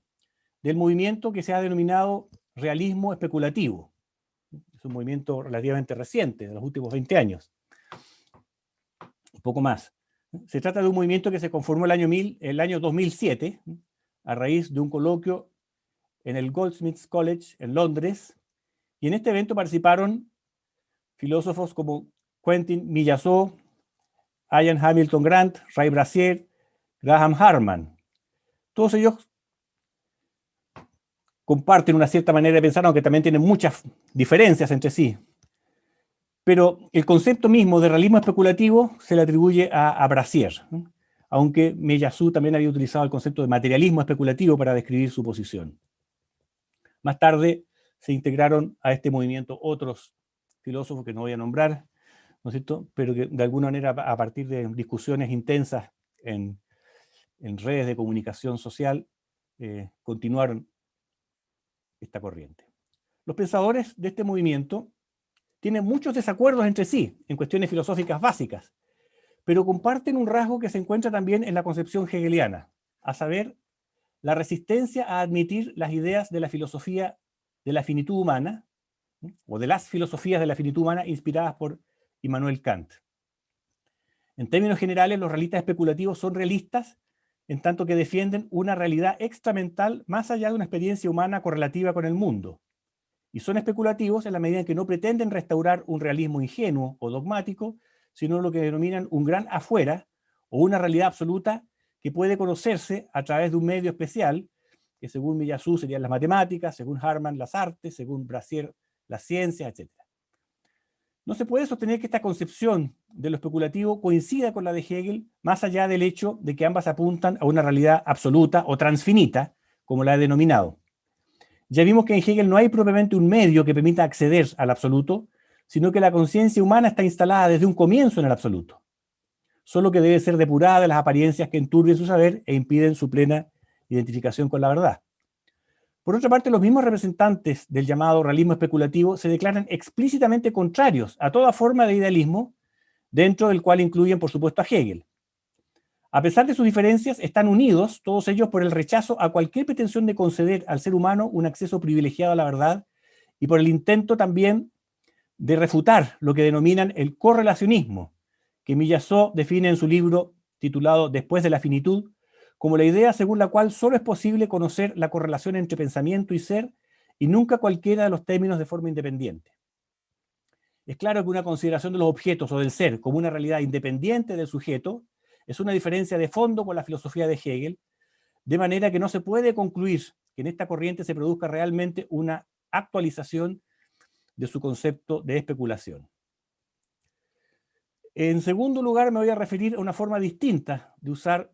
del movimiento que se ha denominado realismo especulativo. Es un movimiento relativamente reciente, de los últimos 20 años. Un poco más. Se trata de un movimiento que se conformó el año 2007, a raíz de un coloquio en el Goldsmiths College en Londres, y en este evento participaron filósofos como Quentin Millazot, Ian Hamilton Grant, Ray Brassier, Graham Harman. Todos ellos comparten una cierta manera de pensar, aunque también tienen muchas diferencias entre sí. Pero el concepto mismo de realismo especulativo se le atribuye a Brassier, aunque Millazot también había utilizado el concepto de materialismo especulativo para describir su posición. Más tarde se integraron a este movimiento otros filósofos que no voy a nombrar, ¿no es cierto?, pero que de alguna manera a partir de discusiones intensas en redes de comunicación social continuaron esta corriente. Los pensadores de este movimiento tienen muchos desacuerdos entre sí en cuestiones filosóficas básicas, pero comparten un rasgo que se encuentra también en la concepción hegeliana, a saber, la resistencia a admitir las ideas de la filosofía de la finitud humana, o de las filosofías de la finitud humana inspiradas por Immanuel Kant. En términos generales, los realistas especulativos son realistas en tanto que defienden una realidad extramental más allá de una experiencia humana correlativa con el mundo. Y son especulativos en la medida en que no pretenden restaurar un realismo ingenuo o dogmático, sino lo que denominan un gran afuera o una realidad absoluta que puede conocerse a través de un medio especial, que según Millazot serían las matemáticas, según Harman las artes, según Brassier las ciencias, etc. No se puede sostener que esta concepción de lo especulativo coincida con la de Hegel, más allá del hecho de que ambas apuntan a una realidad absoluta o transfinita, como la he denominado. Ya vimos que en Hegel no hay propiamente un medio que permita acceder al absoluto, sino que la conciencia humana está instalada desde un comienzo en el absoluto, solo que debe ser depurada de las apariencias que enturbien su saber e impiden su plena identificación con la verdad. Por otra parte, los mismos representantes del llamado realismo especulativo se declaran explícitamente contrarios a toda forma de idealismo, dentro del cual incluyen, por supuesto, a Hegel. A pesar de sus diferencias, están unidos, todos ellos, por el rechazo a cualquier pretensión de conceder al ser humano un acceso privilegiado a la verdad y por el intento también de refutar lo que denominan el correlacionismo, que Millazot define en su libro titulado Después de la finitud, como la idea según la cual solo es posible conocer la correlación entre pensamiento y ser y nunca cualquiera de los términos de forma independiente. Es claro que una consideración de los objetos o del ser como una realidad independiente del sujeto es una diferencia de fondo con la filosofía de Hegel, de manera que no se puede concluir que en esta corriente se produzca realmente una actualización de su concepto de especulación. En segundo lugar, me voy a referir a una forma distinta de usar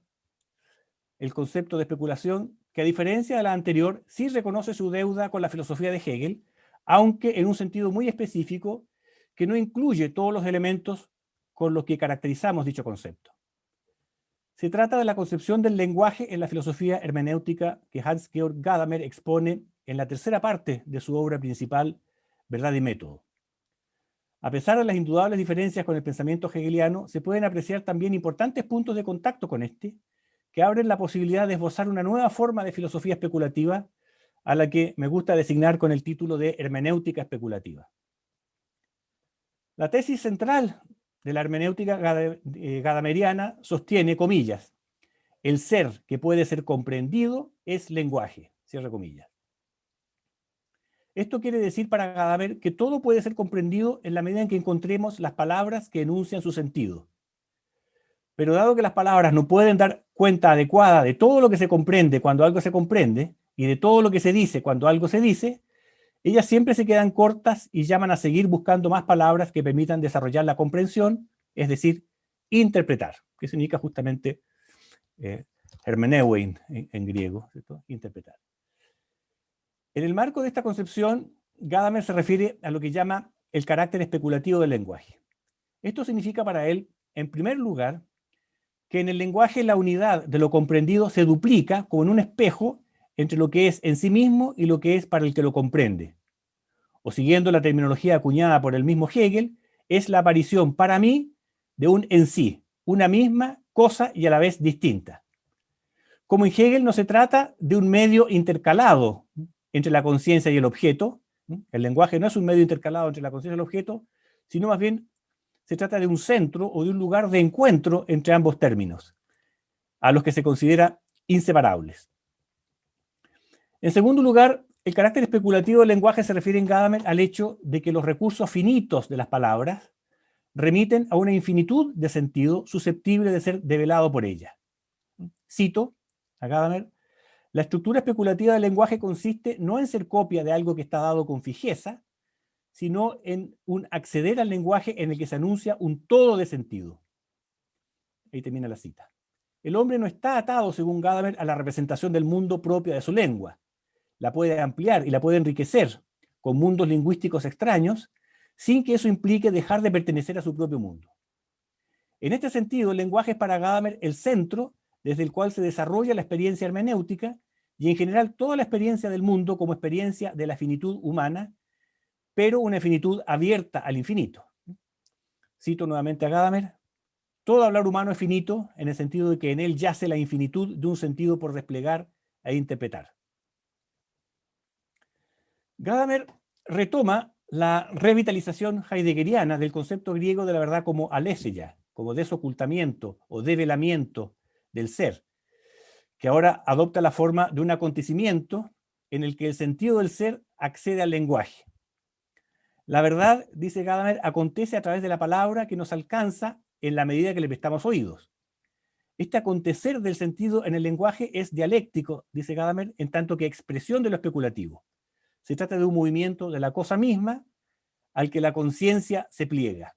el concepto de especulación, que a diferencia de la anterior, sí reconoce su deuda con la filosofía de Hegel, aunque en un sentido muy específico, que no incluye todos los elementos con los que caracterizamos dicho concepto. Se trata de la concepción del lenguaje en la filosofía hermenéutica que Hans-Georg Gadamer expone en la tercera parte de su obra principal, Verdad y Método. A pesar de las indudables diferencias con el pensamiento hegeliano, se pueden apreciar también importantes puntos de contacto con este, que abren la posibilidad de esbozar una nueva forma de filosofía especulativa, a la que me gusta designar con el título de hermenéutica especulativa. La tesis central de la hermenéutica gadameriana sostiene, comillas, el ser que puede ser comprendido es lenguaje, cierre comillas. Esto quiere decir para Gadamer que todo puede ser comprendido en la medida en que encontremos las palabras que enuncian su sentido. Pero dado que las palabras no pueden dar cuenta adecuada de todo lo que se comprende cuando algo se comprende, y de todo lo que se dice cuando algo se dice, ellas siempre se quedan cortas y llaman a seguir buscando más palabras que permitan desarrollar la comprensión, es decir, interpretar, que significa justamente hermeneuein en griego, ¿cierto? Interpretar. En el marco de esta concepción, Gadamer se refiere a lo que llama el carácter especulativo del lenguaje. Esto significa para él, en primer lugar, que en el lenguaje la unidad de lo comprendido se duplica como en un espejo entre lo que es en sí mismo y lo que es para el que lo comprende. O siguiendo la terminología acuñada por el mismo Hegel, es la aparición para mí de un en sí, una misma cosa y a la vez distinta. Como en Hegel no se trata de un medio intercalado entre la conciencia y el objeto, el lenguaje no es un medio intercalado entre la conciencia y el objeto, sino más bien se trata de un centro o de un lugar de encuentro entre ambos términos, a los que se considera inseparables. En segundo lugar, el carácter especulativo del lenguaje se refiere en Gadamer al hecho de que los recursos finitos de las palabras remiten a una infinitud de sentido susceptible de ser develado por ellas. Cito a Gadamer: la estructura especulativa del lenguaje consiste no en ser copia de algo que está dado con fijeza, sino en un acceder al lenguaje en el que se anuncia un todo de sentido. Ahí termina la cita. El hombre no está atado, según Gadamer, a la representación del mundo propia de su lengua. La puede ampliar y la puede enriquecer con mundos lingüísticos extraños, sin que eso implique dejar de pertenecer a su propio mundo. En este sentido, el lenguaje es para Gadamer el centro desde el cual se desarrolla la experiencia hermenéutica y en general toda la experiencia del mundo como experiencia de la finitud humana, pero una finitud abierta al infinito. Cito nuevamente a Gadamer: todo hablar humano es finito en el sentido de que en él yace la infinitud de un sentido por desplegar e interpretar. Gadamer retoma la revitalización heideggeriana del concepto griego de la verdad como aletheia, como desocultamiento o develamiento del ser, que ahora adopta la forma de un acontecimiento en el que el sentido del ser accede al lenguaje. La verdad, dice Gadamer, acontece a través de la palabra que nos alcanza en la medida que le prestamos oídos. Este acontecer del sentido en el lenguaje es dialéctico, dice Gadamer, en tanto que expresión de lo especulativo. Se trata de un movimiento de la cosa misma al que la conciencia se pliega.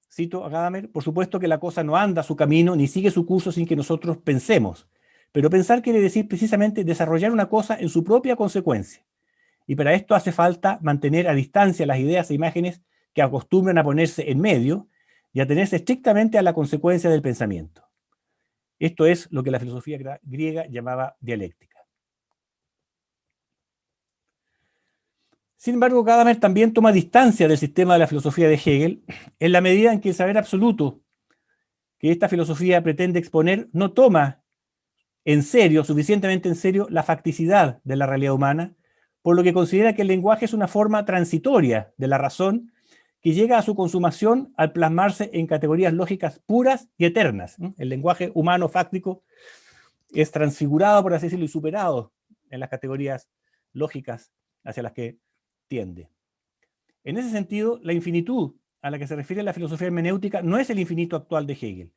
Cito a Gadamer: por supuesto que la cosa no anda su camino ni sigue su curso sin que nosotros pensemos, pero pensar quiere decir precisamente desarrollar una cosa en su propia consecuencia. Y para esto hace falta mantener a distancia las ideas e imágenes que acostumbran a ponerse en medio y atenerse estrictamente a la consecuencia del pensamiento. Esto es lo que la filosofía griega llamaba dialéctica. Sin embargo, Gadamer también toma distancia del sistema de la filosofía de Hegel en la medida en que el saber absoluto que esta filosofía pretende exponer no toma en serio, suficientemente en serio, la facticidad de la realidad humana, por lo que considera que el lenguaje es una forma transitoria de la razón que llega a su consumación al plasmarse en categorías lógicas puras y eternas. El lenguaje humano fáctico es transfigurado, por así decirlo, y superado en las categorías lógicas hacia las que tiende. En ese sentido, la infinitud a la que se refiere la filosofía hermenéutica no es el infinito actual de Hegel,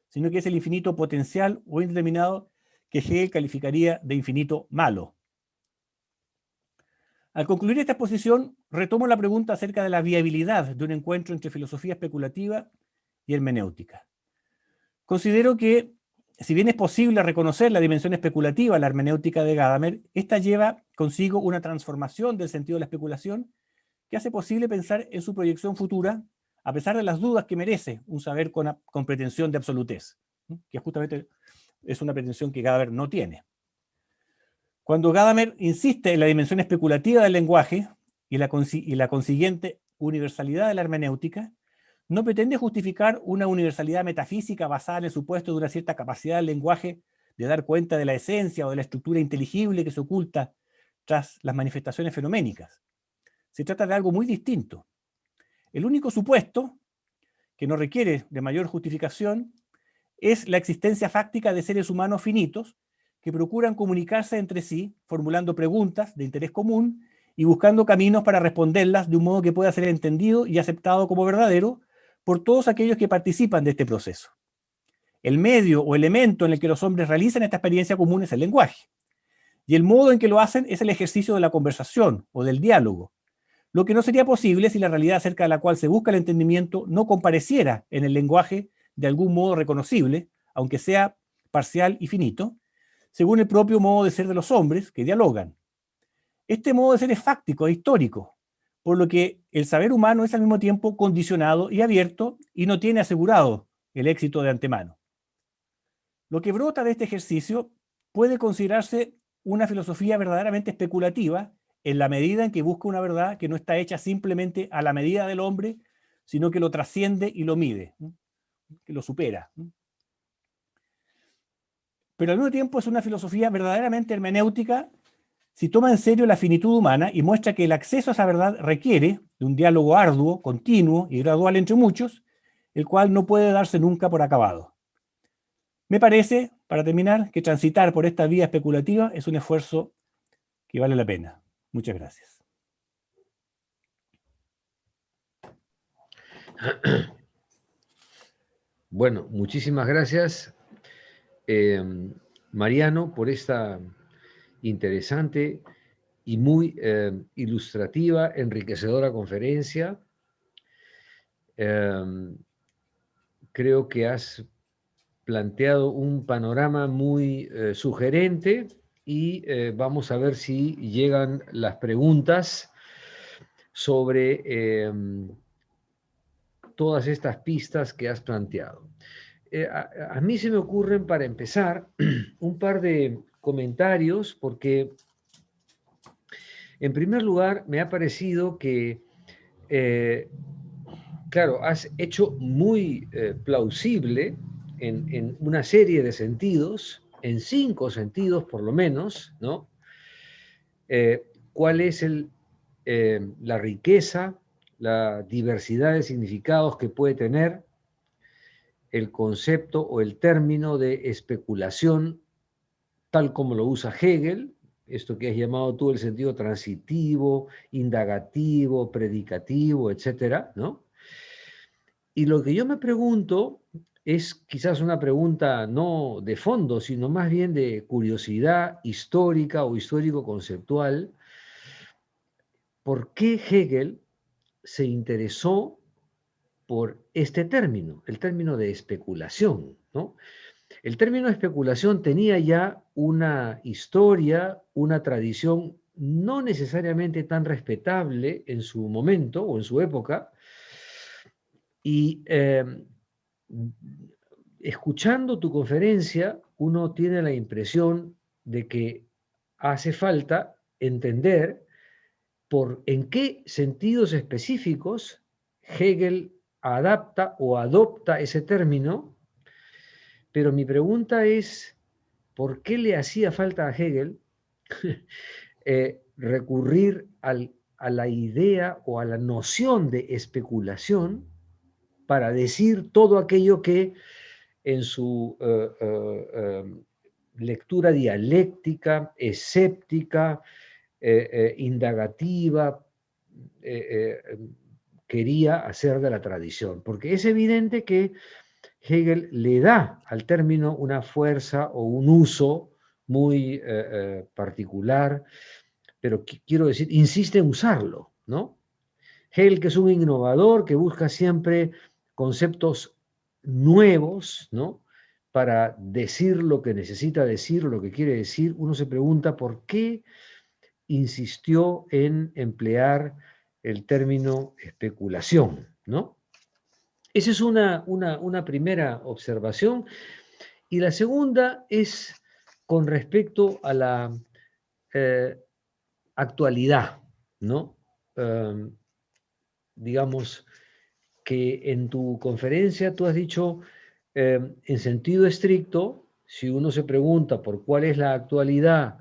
sino que es el infinito potencial o indeterminado que Hegel calificaría de infinito malo. Al concluir esta exposición, retomo la pregunta acerca de la viabilidad de un encuentro entre filosofía especulativa y hermenéutica. Considero que, si bien es posible reconocer la dimensión especulativa en la hermenéutica de Gadamer, esta lleva consigo una transformación del sentido de la especulación que hace posible pensar en su proyección futura, a pesar de las dudas que merece un saber con pretensión de absolutez, que justamente es una pretensión que Gadamer no tiene. Cuando Gadamer insiste en la dimensión especulativa del lenguaje y la consiguiente universalidad de la hermenéutica, no pretende justificar una universalidad metafísica basada en el supuesto de una cierta capacidad del lenguaje de dar cuenta de la esencia o de la estructura inteligible que se oculta tras las manifestaciones fenoménicas. Se trata de algo muy distinto. El único supuesto, que no requiere de mayor justificación, es la existencia fáctica de seres humanos finitos que procuran comunicarse entre sí, formulando preguntas de interés común y buscando caminos para responderlas de un modo que pueda ser entendido y aceptado como verdadero por todos aquellos que participan de este proceso. El medio o elemento en el que los hombres realizan esta experiencia común es el lenguaje, y el modo en que lo hacen es el ejercicio de la conversación o del diálogo, lo que no sería posible si la realidad acerca de la cual se busca el entendimiento no compareciera en el lenguaje de algún modo reconocible, aunque sea parcial y finito, según el propio modo de ser de los hombres que dialogan. Este modo de ser es fáctico, es histórico, por lo que el saber humano es al mismo tiempo condicionado y abierto y no tiene asegurado el éxito de antemano. Lo que brota de este ejercicio puede considerarse una filosofía verdaderamente especulativa en la medida en que busca una verdad que no está hecha simplemente a la medida del hombre, sino que lo trasciende y lo mide, que lo supera. pero al mismo tiempo es una filosofía verdaderamente hermenéutica si toma en serio la finitud humana y muestra que el acceso a esa verdad requiere de un diálogo arduo, continuo y gradual entre muchos, el cual no puede darse nunca por acabado. Me parece, para terminar, que transitar por esta vía especulativa es un esfuerzo que vale la pena. Muchas gracias. Bueno, muchísimas gracias, Mariano, por esta interesante y muy ilustrativa, enriquecedora conferencia. Creo que has planteado un panorama muy sugerente y vamos a ver si llegan las preguntas sobre todas estas pistas que has planteado. A mí se me ocurren, para empezar, un par de comentarios, porque en primer lugar me ha parecido que, claro, has hecho muy plausible en una serie de sentidos, en 5 sentidos por lo menos, ¿no? ¿Cuál es la riqueza, la diversidad de significados que puede tener el concepto o el término de especulación, tal como lo usa Hegel, esto que has llamado tú el sentido transitivo, indagativo, predicativo, etcétera, ¿no? Y lo que yo me pregunto es quizás una pregunta no de fondo, sino más bien de curiosidad histórica o histórico-conceptual. ¿Por qué Hegel se interesó por este término, el término de especulación, ¿no? El término especulación tenía ya una historia, una tradición no necesariamente tan respetable en su momento o en su época, y escuchando tu conferencia, uno tiene la impresión de que hace falta entender en qué sentidos específicos Hegel adapta o adopta ese término, pero mi pregunta es, ¿por qué le hacía falta a Hegel recurrir a la idea o a la noción de especulación para decir todo aquello que en su lectura dialéctica, escéptica, indagativa, quería hacer de la tradición? Porque es evidente que Hegel le da al término una fuerza o un uso muy particular, pero quiero decir, insiste en usarlo, ¿no? Hegel, que es un innovador, que busca siempre conceptos nuevos, ¿no? Para decir lo que necesita decir, lo que quiere decir, uno se pregunta por qué insistió en emplear el término especulación, ¿no? Esa es una primera observación. Y la segunda es con respecto a la actualidad, ¿no? Digamos que en tu conferencia tú has dicho, en sentido estricto, si uno se pregunta por cuál es la actualidad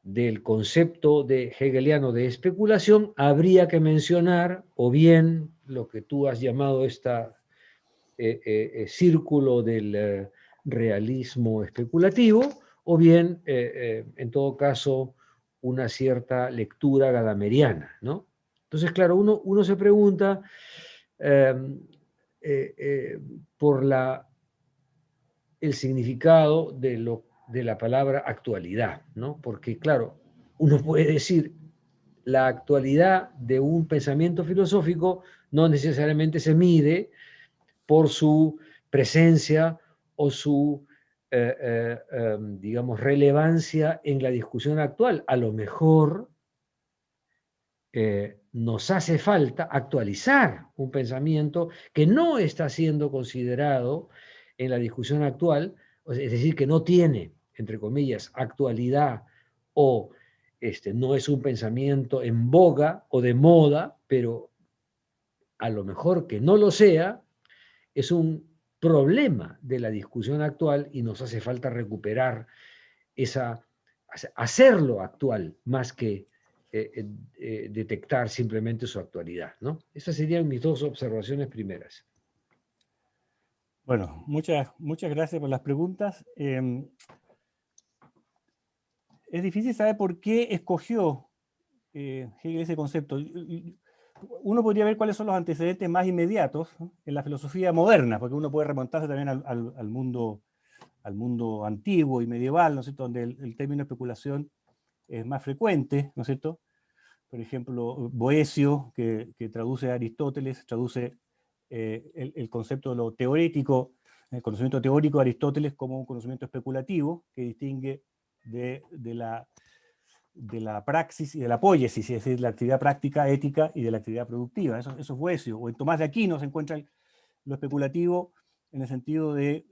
del concepto hegeliano de especulación, habría que mencionar o bien lo que tú has llamado círculo del realismo especulativo, o bien, en todo caso, una cierta lectura gadameriana, ¿no? Entonces, claro, uno se pregunta por el significado de la palabra actualidad, ¿no? Porque, claro, uno puede decir la actualidad de un pensamiento filosófico no necesariamente se mide por su presencia o su, digamos, relevancia en la discusión actual. A lo mejor nos hace falta actualizar un pensamiento que no está siendo considerado en la discusión actual, es decir, que no tiene, entre comillas, actualidad o no es un pensamiento en boga o de moda, pero a lo mejor que no lo sea, es un problema de la discusión actual y nos hace falta recuperar hacerlo actual más que detectar simplemente su actualidad, ¿no? Esas serían mis dos observaciones primeras. Bueno, muchas gracias por las preguntas. Es difícil saber por qué escogió Hegel ese concepto. Uno podría ver cuáles son los antecedentes más inmediatos, ¿no?, en la filosofía moderna, porque uno puede remontarse también al mundo antiguo y medieval, ¿no es cierto?, donde el término especulación es más frecuente, ¿no es cierto? Por ejemplo, Boecio, que traduce a Aristóteles, traduce el concepto de lo teórico, el conocimiento teórico de Aristóteles como un conocimiento especulativo, que distingue de la praxis y de la poiesis, es decir, la actividad práctica, ética, y de la actividad productiva. Eso es Boecio. O en Tomás de Aquino se encuentra lo especulativo en el sentido de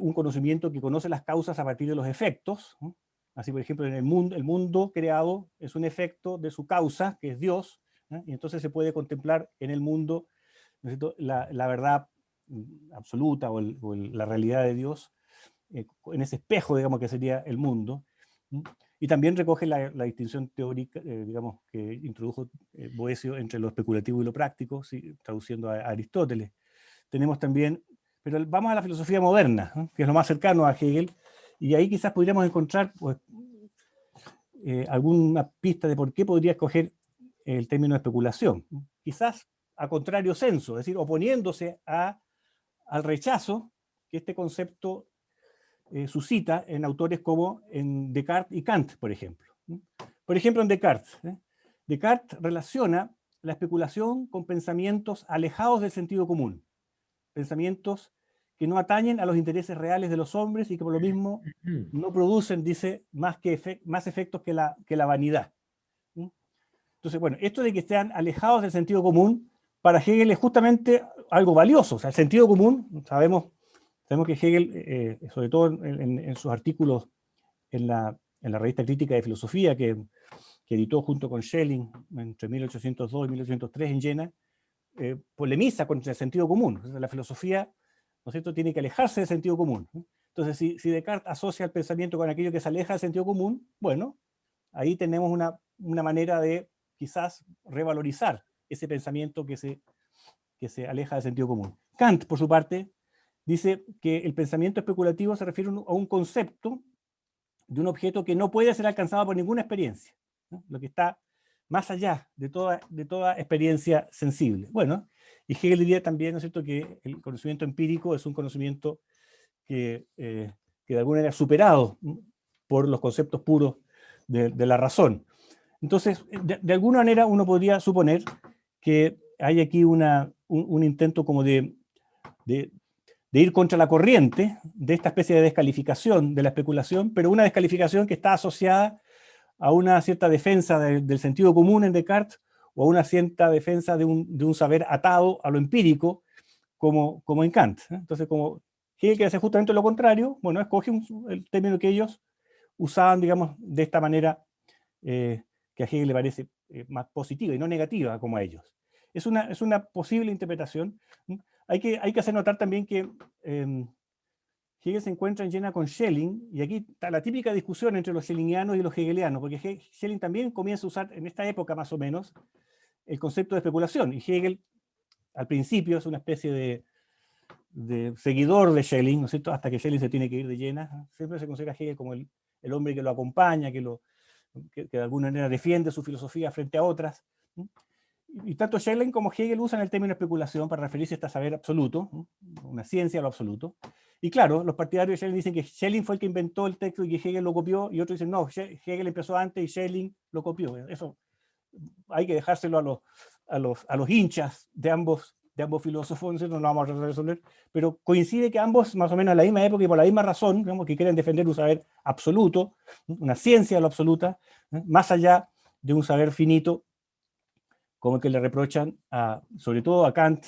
un conocimiento que conoce las causas a partir de los efectos, ¿no? Así, por ejemplo, en el mundo creado es un efecto de su causa, que es Dios, ¿no? Y entonces se puede contemplar en el mundo, ¿no es cierto?, la verdad absoluta o la realidad de Dios en ese espejo, digamos, que sería el mundo. Y también recoge la distinción teórica, digamos, que introdujo Boecio entre lo especulativo y lo práctico, ¿sí?, traduciendo a Aristóteles. Tenemos también, pero vamos a la filosofía moderna, ¿no?, que es lo más cercano a Hegel, y ahí quizás podríamos encontrar, pues, alguna pista de por qué podría escoger el término especulación. Quizás a contrario senso, es decir, oponiéndose al rechazo que este concepto suscita en autores como en Descartes y Kant, por ejemplo. Por ejemplo, en Descartes. Descartes relaciona la especulación con pensamientos alejados del sentido común, pensamientos que no atañen a los intereses reales de los hombres y que por lo mismo no producen, dice, más efectos que la vanidad. Entonces, bueno, esto de que estén alejados del sentido común, para Hegel es justamente algo valioso. O sea, el sentido común, sabemos que Hegel, sobre todo en sus artículos en la revista Crítica de Filosofía, que editó junto con Schelling entre 1802 y 1803 en Jena, polemiza contra el sentido común. O sea, la filosofía, ¿no es cierto?, tiene que alejarse del sentido común. Entonces, si Descartes asocia el pensamiento con aquello que se aleja del sentido común, bueno, ahí tenemos una manera de quizás revalorizar ese pensamiento que se aleja del sentido común. Kant, por su parte, dice que el pensamiento especulativo se refiere a un concepto de un objeto que no puede ser alcanzado por ninguna experiencia, ¿no?, lo que está más allá de toda experiencia sensible. Bueno, y Hegel diría también, ¿no es cierto?, que el conocimiento empírico es un conocimiento que de alguna manera es superado por los conceptos puros de la razón. Entonces, de alguna manera uno podría suponer que hay aquí un intento como de ir contra la corriente de esta especie de descalificación de la especulación, pero una descalificación que está asociada a una cierta defensa del sentido común en Descartes, o a una cierta defensa de un saber atado a lo empírico, como en Kant. Entonces, como Hegel quiere hacer justamente lo contrario, bueno, escoge el término que ellos usaban, digamos, de esta manera, que a Hegel le parece más positiva y no negativa como a ellos. Es una posible interpretación. Hay que hacer notar también que Hegel se encuentra en Jena con Schelling, y aquí está la típica discusión entre los schellingianos y los hegelianos, porque Schelling también comienza a usar, en esta época más o menos, el concepto de especulación, y Hegel al principio es una especie de seguidor de Schelling, ¿no es cierto?, hasta que Schelling se tiene que ir de Jena. Siempre se considera a Hegel como el hombre que lo acompaña, que de alguna manera defiende su filosofía frente a otras. Y tanto Schelling como Hegel usan el término especulación para referirse a este saber absoluto, una ciencia a lo absoluto. Y claro, los partidarios de Schelling dicen que Schelling fue el que inventó el texto y que Hegel lo copió, y otros dicen, no, Hegel empezó antes y Schelling lo copió. Eso hay que dejárselo a los hinchas de ambos filósofos, no lo vamos a resolver, pero coincide que ambos, más o menos a la misma época y por la misma razón, digamos, que quieren defender un saber absoluto, una ciencia a lo absoluta, más allá de un saber finito, como el que le reprochan sobre todo a Kant,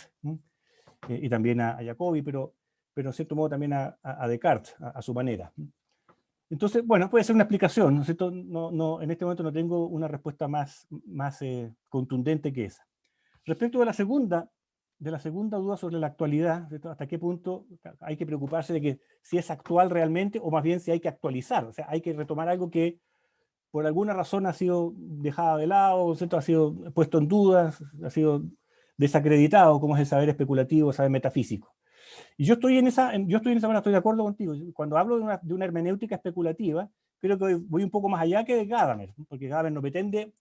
y también a Jacobi, pero en cierto modo también a Descartes, a su manera. Entonces, bueno, puede ser una explicación, ¿no es cierto? No, en este momento no tengo una respuesta más contundente que esa. Respecto de la segunda de la segunda duda sobre la actualidad, ¿cierto? Hasta qué punto hay que preocuparse de que si es actual realmente, o más bien si hay que actualizar, o sea, hay que retomar algo que por alguna razón ha sido dejado de lado, ¿cierto? Ha sido puesto en dudas, ha sido desacreditado, como es el saber especulativo, el saber metafísico. Y yo estoy en esa manera, estoy de acuerdo contigo. Cuando hablo de una hermenéutica especulativa, creo que voy un poco más allá que de Gadamer, porque Gadamer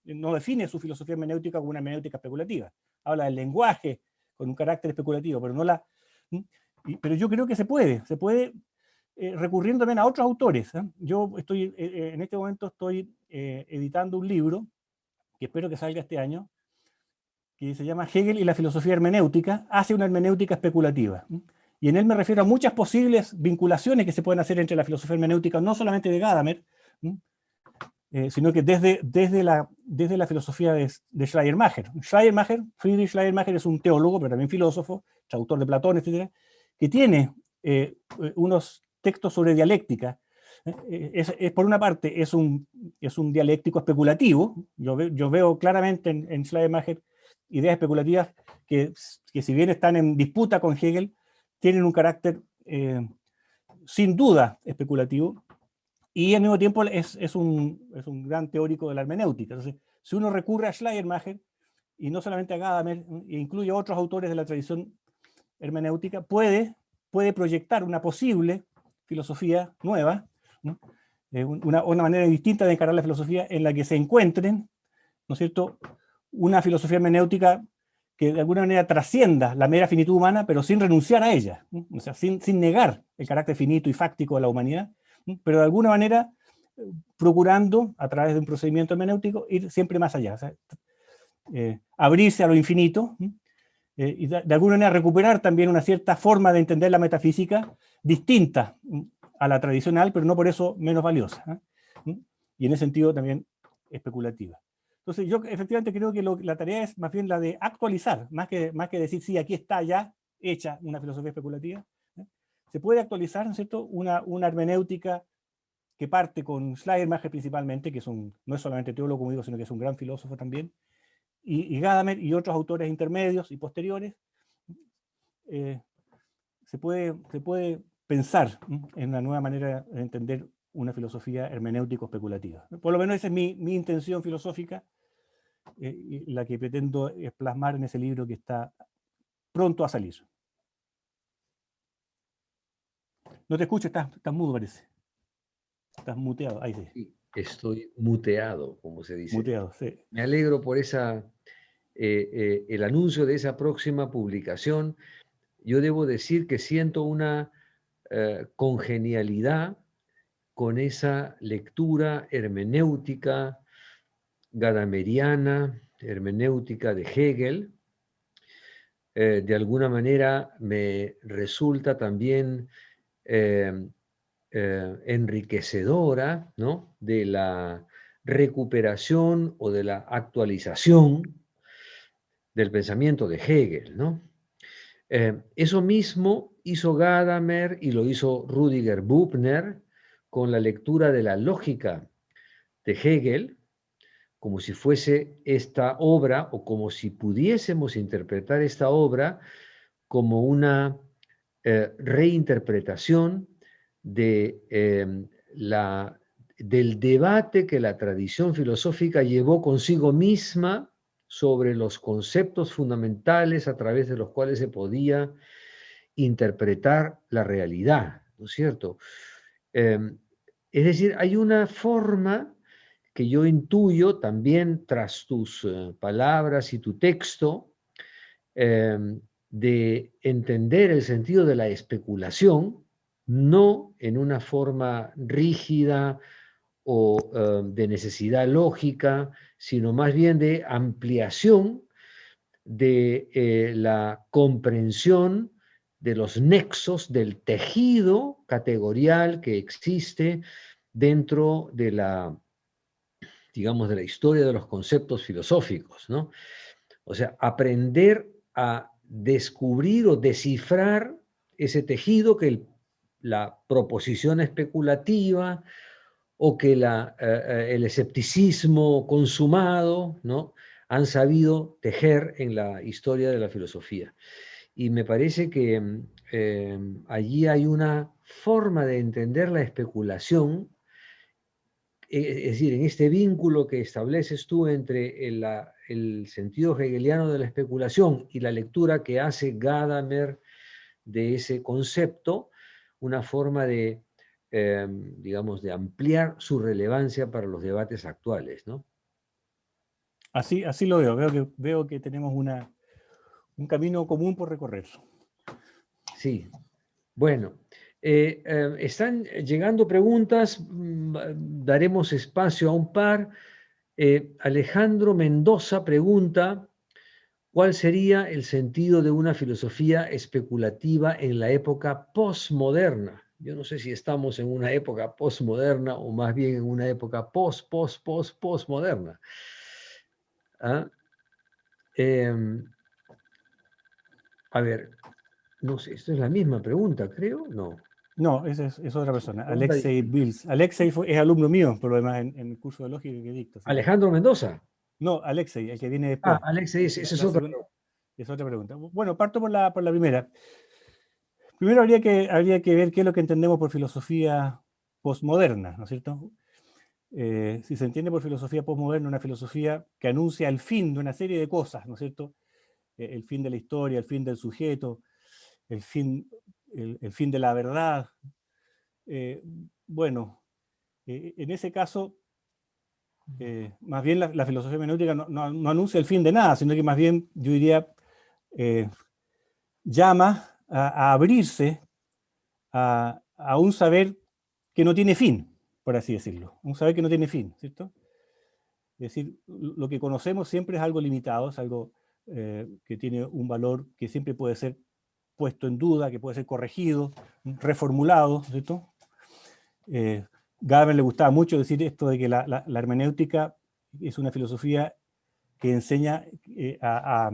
no define su filosofía hermenéutica como una hermenéutica especulativa. Habla del lenguaje con un carácter especulativo, pero no la... Pero yo creo que se puede recurriendo también a otros autores. Yo estoy, en este momento estoy editando un libro, que espero que salga este año, que se llama Hegel y la filosofía hermenéutica, hace una hermenéutica especulativa. Y en él me refiero a muchas posibles vinculaciones que se pueden hacer entre la filosofía hermenéutica, no solamente de Gadamer, sino que desde la filosofía de Schleiermacher. Friedrich Schleiermacher es un teólogo, pero también filósofo, traductor de Platón, etc., que tiene unos textos sobre dialéctica. Por una parte, es un dialéctico especulativo. Yo veo claramente en Schleiermacher ideas especulativas que si bien están en disputa con Hegel, tienen un carácter sin duda especulativo, y al mismo tiempo es un gran teórico de la hermenéutica. Entonces, si uno recurre a Schleiermacher, y no solamente a Gadamer, e incluye a otros autores de la tradición hermenéutica, puede proyectar una posible filosofía nueva, ¿no? Una manera distinta de encarar la filosofía en la que se encuentren, ¿no es cierto?, una filosofía hermenéutica que de alguna manera trascienda la mera finitud humana, pero sin renunciar a ella, ¿no? O sea, sin negar el carácter finito y fáctico de la humanidad, ¿no? Pero de alguna manera procurando, a través de un procedimiento hermenéutico, ir siempre más allá, o sea, abrirse a lo infinito, ¿no? Y de alguna manera recuperar también una cierta forma de entender la metafísica distinta a la tradicional, pero no por eso menos valiosa, ¿eh? Y en ese sentido también especulativa. Entonces yo efectivamente creo que la tarea es más bien la de actualizar, más que decir, sí, aquí está ya hecha una filosofía especulativa, ¿eh? Se puede actualizar, ¿no es cierto?, una hermenéutica que parte con Schleiermacher principalmente, que no es solamente teólogo, como digo, sino que es un gran filósofo también, y Gadamer y otros autores intermedios y posteriores. Se puede pensar en una nueva manera de entender una filosofía hermenéutico-especulativa. Por lo menos esa es mi intención filosófica, la que pretendo plasmar en ese libro que está pronto a salir. No te escucho, estás mudo, parece. Estás muteado, ahí sí. Estoy muteado, como se dice. Muteado, sí. Me alegro por el anuncio de esa próxima publicación. Yo debo decir que siento una congenialidad con esa lectura hermenéutica gadameriana, hermenéutica de Hegel. De alguna manera me resulta también enriquecedora, ¿no?, de la recuperación o de la actualización del pensamiento de Hegel, ¿no? Eso mismo hizo Gadamer y lo hizo Rüdiger Büchner con la lectura de la lógica de Hegel, como si fuese esta obra, o como si pudiésemos interpretar esta obra como una reinterpretación del debate que la tradición filosófica llevó consigo misma sobre los conceptos fundamentales a través de los cuales se podía interpretar la realidad, ¿no es cierto? Es decir, hay una forma que yo intuyo también tras tus palabras y tu texto, de entender el sentido de la especulación, no en una forma rígida o de necesidad lógica, sino más bien de ampliación de la comprensión de los nexos del tejido categorial que existe dentro de la, digamos, de la historia de los conceptos filosóficos, ¿no? O sea, aprender a descubrir o descifrar ese tejido que la proposición especulativa o que el escepticismo consumado, ¿no?, han sabido tejer en la historia de la filosofía. Y me parece que allí hay una forma de entender la especulación, es decir, en este vínculo que estableces tú entre el sentido hegeliano de la especulación y la lectura que hace Gadamer de ese concepto, una forma de, digamos, de ampliar su relevancia para los debates actuales, ¿no? Así lo veo, veo que tenemos un camino común por recorrer. Sí, bueno. Están llegando preguntas, daremos espacio a un par. Alejandro Mendoza pregunta, ¿cuál sería el sentido de una filosofía especulativa en la época postmoderna? Yo no sé si estamos en una época postmoderna o más bien en una época postmoderna. ¿Ah? A ver, no sé, esto es la misma pregunta, creo, no. No, es otra persona, Pregunta Alexei distinta. Bills. Alexei es alumno mío, por lo demás, en el curso de lógica que dicto. Así que, Alejandro Mendoza. no, Alexei, el que viene Ah, después. Alex, esa es La otra segunda pregunta. es otra pregunta. Bueno, parto por la primera. Primero habría que ver qué es lo que entendemos por filosofía postmoderna, ¿no es cierto? Si se entiende por filosofía postmoderna una filosofía que anuncia el fin de una serie de cosas, ¿no es cierto? El fin de la historia, el fin del sujeto, el fin, el fin de la verdad. Bueno, en ese caso, más bien la filosofía hermenéutica no anuncia el fin de nada, sino que más bien, yo diría, llama a abrirse a un saber que no tiene fin, por así decirlo. Un saber que no tiene fin, ¿cierto? Es decir, lo que conocemos siempre es algo limitado, es algo que tiene un valor que siempre puede ser puesto en duda, que puede ser corregido, reformulado, ¿cierto? Gadamer le gustaba mucho decir esto de que la hermenéutica es una filosofía que enseña a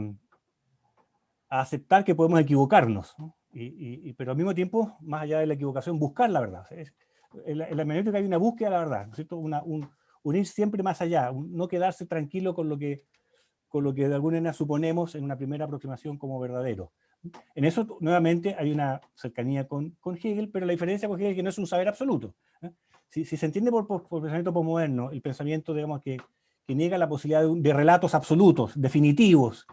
aceptar que podemos equivocarnos, ¿no? Pero al mismo tiempo, más allá de la equivocación, buscar la verdad. En la hermenéutica hay una búsqueda de la verdad, ¿no es cierto? Un ir siempre más allá, no quedarse tranquilo con lo que de alguna manera suponemos en una primera aproximación como verdadero. En eso, nuevamente, hay una cercanía con Hegel, pero la diferencia con Hegel es que no es un saber absoluto. Si se entiende por pensamiento posmoderno, el pensamiento, digamos, que niega la posibilidad de relatos absolutos, definitivos,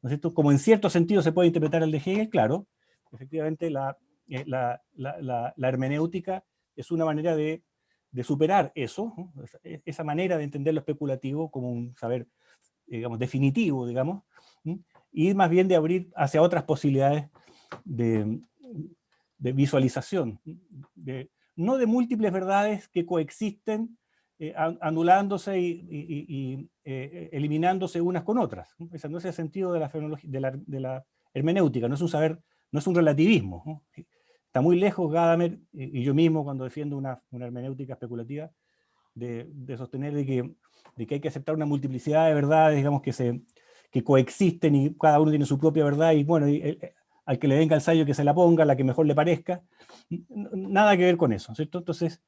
¿no es cierto? Como en cierto sentido se puede interpretar el de Hegel, claro, efectivamente la hermenéutica es una manera de superar eso, ¿no? Esa manera de entender lo especulativo como un saber, digamos, definitivo, digamos, y más bien de abrir hacia otras posibilidades de, visualización, no de múltiples verdades que coexisten, anulándose y eliminándose unas con otras. Ese no es el sentido de la hermenéutica, no es un saber, no es un relativismo, ¿no? Está muy lejos Gadamer y yo mismo cuando defiendo una hermenéutica especulativa de sostener de que hay que aceptar una multiplicidad de verdades, digamos, que coexisten y cada uno tiene su propia verdad y bueno, al que le venga el sayo que se la ponga, la que mejor le parezca. Nada que ver con eso, ¿cierto? Entonces,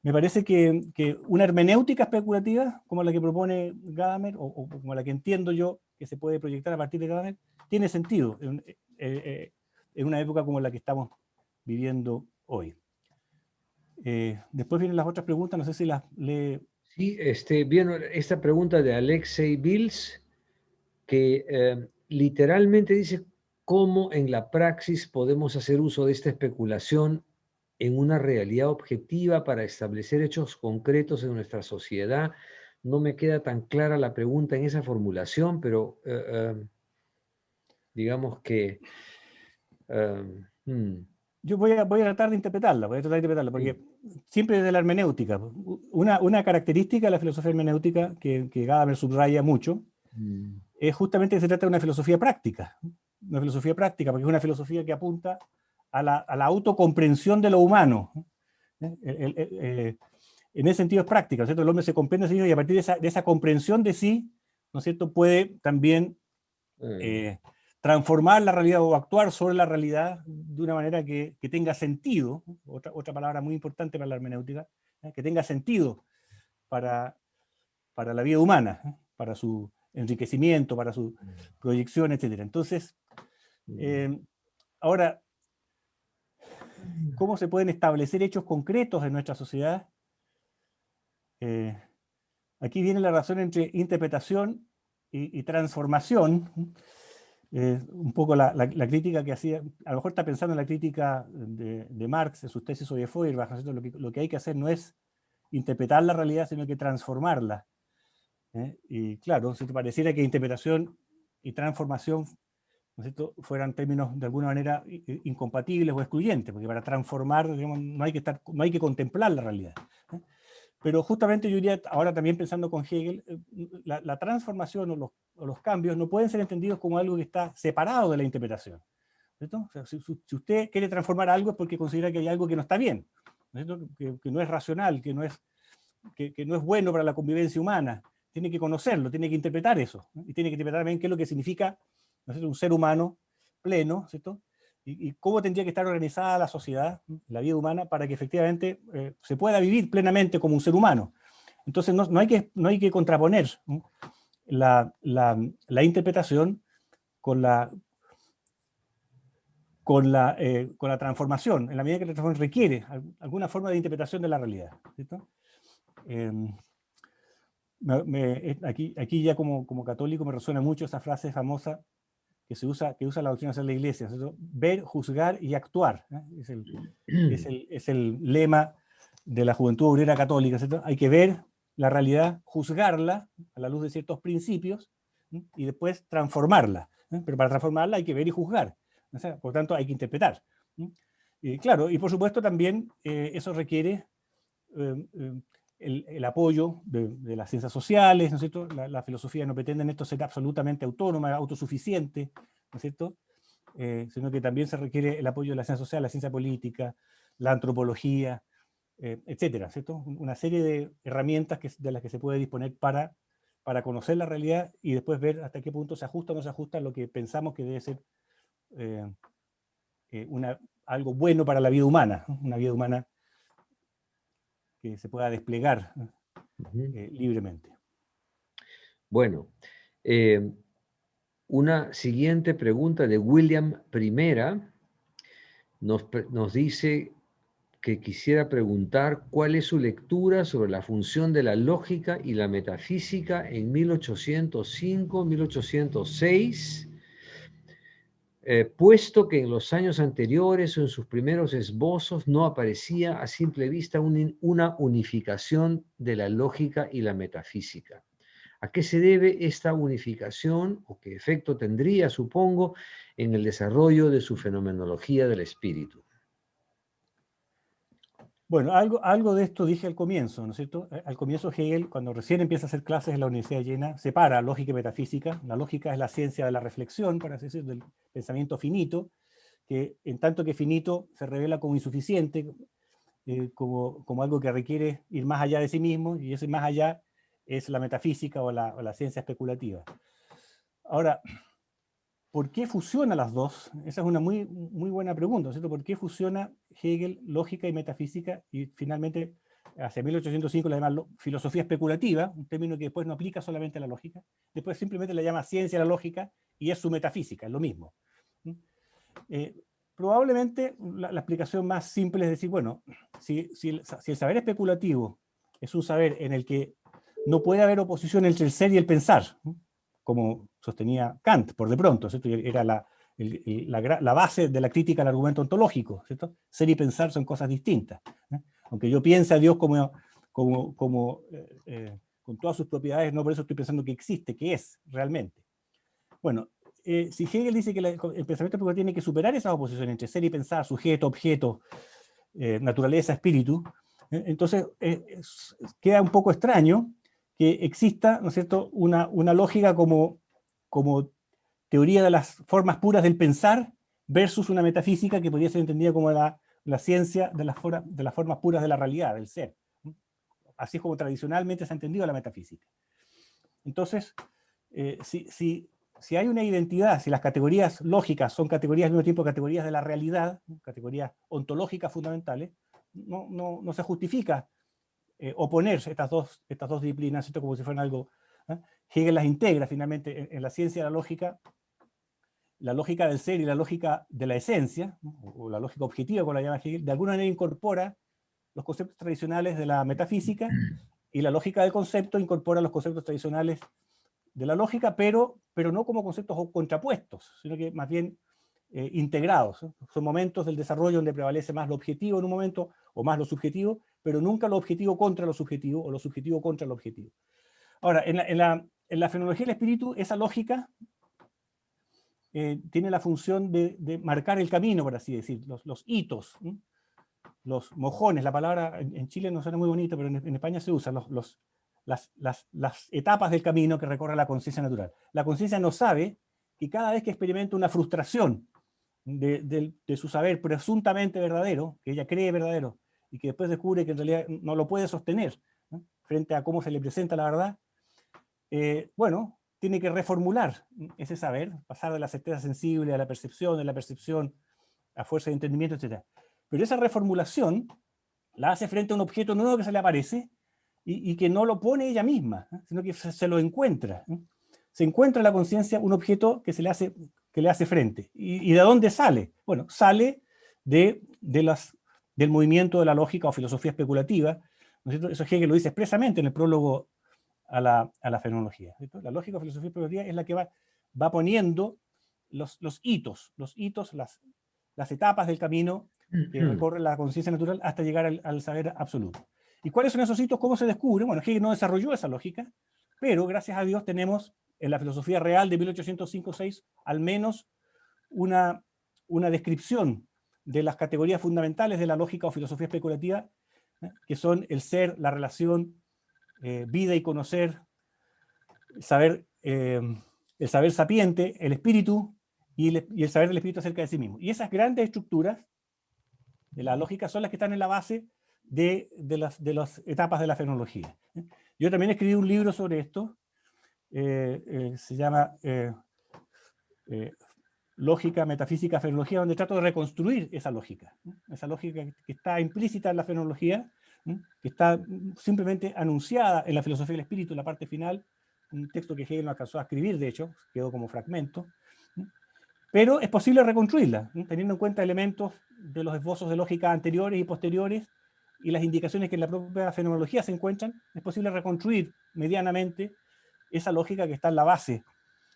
me parece que una hermenéutica especulativa, como la que propone Gadamer, o como la que entiendo yo que se puede proyectar a partir de Gadamer, tiene sentido en una época como la que estamos viviendo hoy. Después vienen las otras preguntas, no sé si las lee. Sí, vieron esta pregunta de Alexei Bills, que literalmente dice cómo en la praxis podemos hacer uso de esta especulación en una realidad objetiva para establecer hechos concretos en nuestra sociedad. No me queda tan clara la pregunta en esa formulación, pero digamos que... Yo voy a tratar de interpretarla, porque sí. siempre desde la hermenéutica. Una característica de la filosofía hermenéutica que Gadamer subraya mucho es justamente que se trata de una filosofía práctica. Una filosofía práctica, porque es una filosofía que apunta a la autocomprensión de lo humano. En ese sentido es práctica, ¿no es cierto? El hombre se comprende a sí mismo y a partir de esa comprensión de sí, ¿no es cierto?, puede también transformar la realidad o actuar sobre la realidad de una manera que tenga sentido, otra palabra muy importante para la hermenéutica, que tenga sentido para la vida humana, para su enriquecimiento, para su proyección, etc. Entonces, ahora, ¿cómo se pueden establecer hechos concretos en nuestra sociedad? Aquí viene la relación entre interpretación y transformación. Un poco la crítica que hacía, a lo mejor está pensando en la crítica de Marx, en sus tesis sobre Feuerbach, ¿no? Lo que hay que hacer no es interpretar la realidad, sino que transformarla. Y claro, si te pareciera que interpretación y transformación, ¿no es cierto?, fueran términos de alguna manera incompatibles o excluyentes, porque para transformar, digamos, no hay que contemplar la realidad. Pero justamente yo diría, ahora también pensando con Hegel, la transformación o los cambios no pueden ser entendidos como algo que está separado de la interpretación, ¿cierto? O sea, si usted quiere transformar algo es porque considera que hay algo que no está bien, ¿no? Que no es racional, que no es bueno para la convivencia humana. Tiene que conocerlo, tiene que interpretar eso, ¿no? Y tiene que interpretar bien qué es lo que significa, ¿no es cierto?, un ser humano pleno, ¿cierto?, y cómo tendría que estar organizada la sociedad, la vida humana, para que efectivamente se pueda vivir plenamente como un ser humano. Entonces no hay que contraponer, ¿no?, la interpretación con la transformación, en la medida que la transformación requiere alguna forma de interpretación de la realidad, ¿cierto? Aquí ya como católico me resuena mucho esa frase famosa que usa la doctrina social de la Iglesia, ¿cierto? Ver, juzgar y actuar, ¿eh? Es el lema de la Juventud Obrera Católica, ¿cierto? Hay que ver la realidad, juzgarla a la luz de ciertos principios, ¿sí?, y después transformarla, ¿eh? Pero para transformarla hay que ver y juzgar, o sea, por tanto hay que interpretar, ¿sí? Y claro, y por supuesto también eso requiere el apoyo de las ciencias sociales, ¿no es cierto? La filosofía no pretende en esto ser absolutamente autónoma, autosuficiente, ¿no es cierto? Sino que también se requiere el apoyo de la ciencia social, la ciencia política, la antropología, etcétera, ¿cierto? Una serie de herramientas de las que se puede disponer para conocer la realidad y después ver hasta qué punto se ajusta o no se ajusta a lo que pensamos que debe ser algo bueno para la vida humana, ¿no? Una vida humana que se pueda desplegar libremente. Bueno, una siguiente pregunta de William I nos dice que quisiera preguntar cuál es su lectura sobre la función de la lógica y la metafísica en 1805-1806, puesto que en los años anteriores o en sus primeros esbozos no aparecía a simple vista una unificación de la lógica y la metafísica. ¿A qué se debe esta unificación o qué efecto tendría, supongo, en el desarrollo de su fenomenología del espíritu? Bueno, algo de esto dije al comienzo, ¿no es cierto? Al comienzo Hegel, cuando recién empieza a hacer clases en la Universidad de Jena, separa lógica y metafísica. La lógica es la ciencia de la reflexión, para así decir, del pensamiento finito, que en tanto que finito se revela como insuficiente, como algo que requiere ir más allá de sí mismo, y ese más allá es la metafísica o la ciencia especulativa. Ahora, ¿por qué fusiona las dos? Esa es una muy, muy buena pregunta, ¿cierto? ¿Por qué fusiona Hegel lógica y metafísica y finalmente hacia 1805 la llama filosofía especulativa, un término que después no aplica solamente a la lógica, después simplemente la llama ciencia de la lógica y es su metafísica, es lo mismo. Probablemente la explicación más simple es decir, bueno, si el saber especulativo es un saber en el que no puede haber oposición entre el ser y el pensar, como sostenía Kant, por de pronto, ¿cierto? Era la base de la crítica al argumento ontológico, ¿cierto? Ser y pensar son cosas distintas, ¿eh? Aunque yo piense a Dios con todas sus propiedades, no por eso estoy pensando que existe, que es realmente. Bueno, si Hegel dice que el pensamiento especulativo tiene que superar esas oposiciones entre ser y pensar, sujeto, objeto, naturaleza, espíritu, entonces queda un poco extraño que exista, ¿no es cierto?, una lógica como teoría de las formas puras del pensar versus una metafísica que podría ser entendida como la ciencia de las formas puras de la realidad, del ser. Así es como tradicionalmente se ha entendido la metafísica. Entonces, si hay una identidad, si las categorías lógicas son categorías al mismo tiempo categorías de la realidad, categorías ontológicas fundamentales, no se justifica oponer estas dos disciplinas, ¿cierto?, como si fueran algo, ¿eh? Hegel las integra finalmente en la ciencia de la lógica del ser y la lógica de la esencia, o la lógica objetiva, como la llama Hegel, de alguna manera incorpora los conceptos tradicionales de la metafísica, y la lógica del concepto incorpora los conceptos tradicionales de la lógica, pero no como conceptos contrapuestos, sino que más bien integrados. Son momentos del desarrollo donde prevalece más lo objetivo en un momento, o más lo subjetivo, pero nunca lo objetivo contra lo subjetivo, o lo subjetivo contra lo objetivo. Ahora, en la fenomenología del espíritu, esa lógica tiene la función de marcar el camino, por así decir, los hitos, los mojones. La palabra en Chile no suena muy bonita, pero en España se usa, las etapas del camino que recorre la conciencia natural. La conciencia no sabe que cada vez que experimenta una frustración de su saber presuntamente verdadero, que ella cree verdadero, y que después descubre que en realidad no lo puede sostener, ¿no?, frente a cómo se le presenta la verdad, bueno, tiene que reformular ese saber, pasar de la certeza sensible a la percepción, de la percepción a fuerza de entendimiento, etc. Pero esa reformulación la hace frente a un objeto nuevo que se le aparece, y que no lo pone ella misma, sino que se lo encuentra. Se encuentra en la conciencia un objeto que le hace frente. ¿Y de dónde sale? Bueno, sale del movimiento de la lógica o filosofía especulativa, ¿no es cierto? Eso Hegel lo dice expresamente en el prólogo a la fenomenología, ¿cierto? La lógica o filosofía especulativa es la que va poniendo los hitos, las etapas del camino que recorre la conciencia natural hasta llegar al saber absoluto. ¿Y cuáles son esos hitos? ¿Cómo se descubre? Bueno, Hegel no desarrolló esa lógica, pero gracias a Dios tenemos en la filosofía real de 1805-6 al menos una descripción de las categorías fundamentales de la lógica o filosofía especulativa, que son el ser, la relación, vida y conocer, el saber sapiente, el espíritu y el saber del espíritu acerca de sí mismo. Y esas grandes estructuras de la lógica son las que están en la base de las etapas de la fenomenología. Yo también escribí un libro sobre esto, se llama Lógica, Metafísica, Fenomenología, donde trato de reconstruir esa lógica que está implícita en la fenomenología, que está simplemente anunciada en la filosofía del espíritu, en la parte final, un texto que Hegel no alcanzó a escribir, de hecho, quedó como fragmento, pero es posible reconstruirla, teniendo en cuenta elementos de los esbozos de lógica anteriores y posteriores, y las indicaciones que en la propia fenomenología se encuentran. Es posible reconstruir medianamente esa lógica que está en la base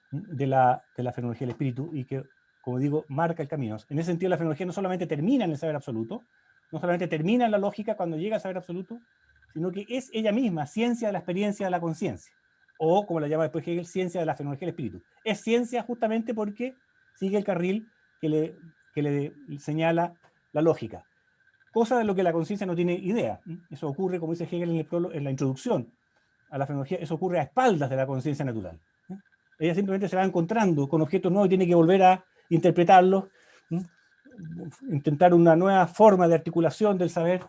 de la fenomenología del espíritu, y que, como digo, marca el camino. En ese sentido, la fenomenología no solamente termina en el saber absoluto, no solamente termina en la lógica cuando llega al saber absoluto, sino que es ella misma ciencia de la experiencia de la conciencia, o, como la llama después Hegel, ciencia de la fenomenología del espíritu. Es ciencia justamente porque sigue el carril que le señala la lógica, cosa de lo que la conciencia no tiene idea. Eso ocurre, como dice Hegel en la introducción a la fenomenología, eso ocurre a espaldas de la conciencia natural. Ella simplemente se va encontrando con objetos nuevos y tiene que volver a interpretarlos, intentar una nueva forma de articulación del saber,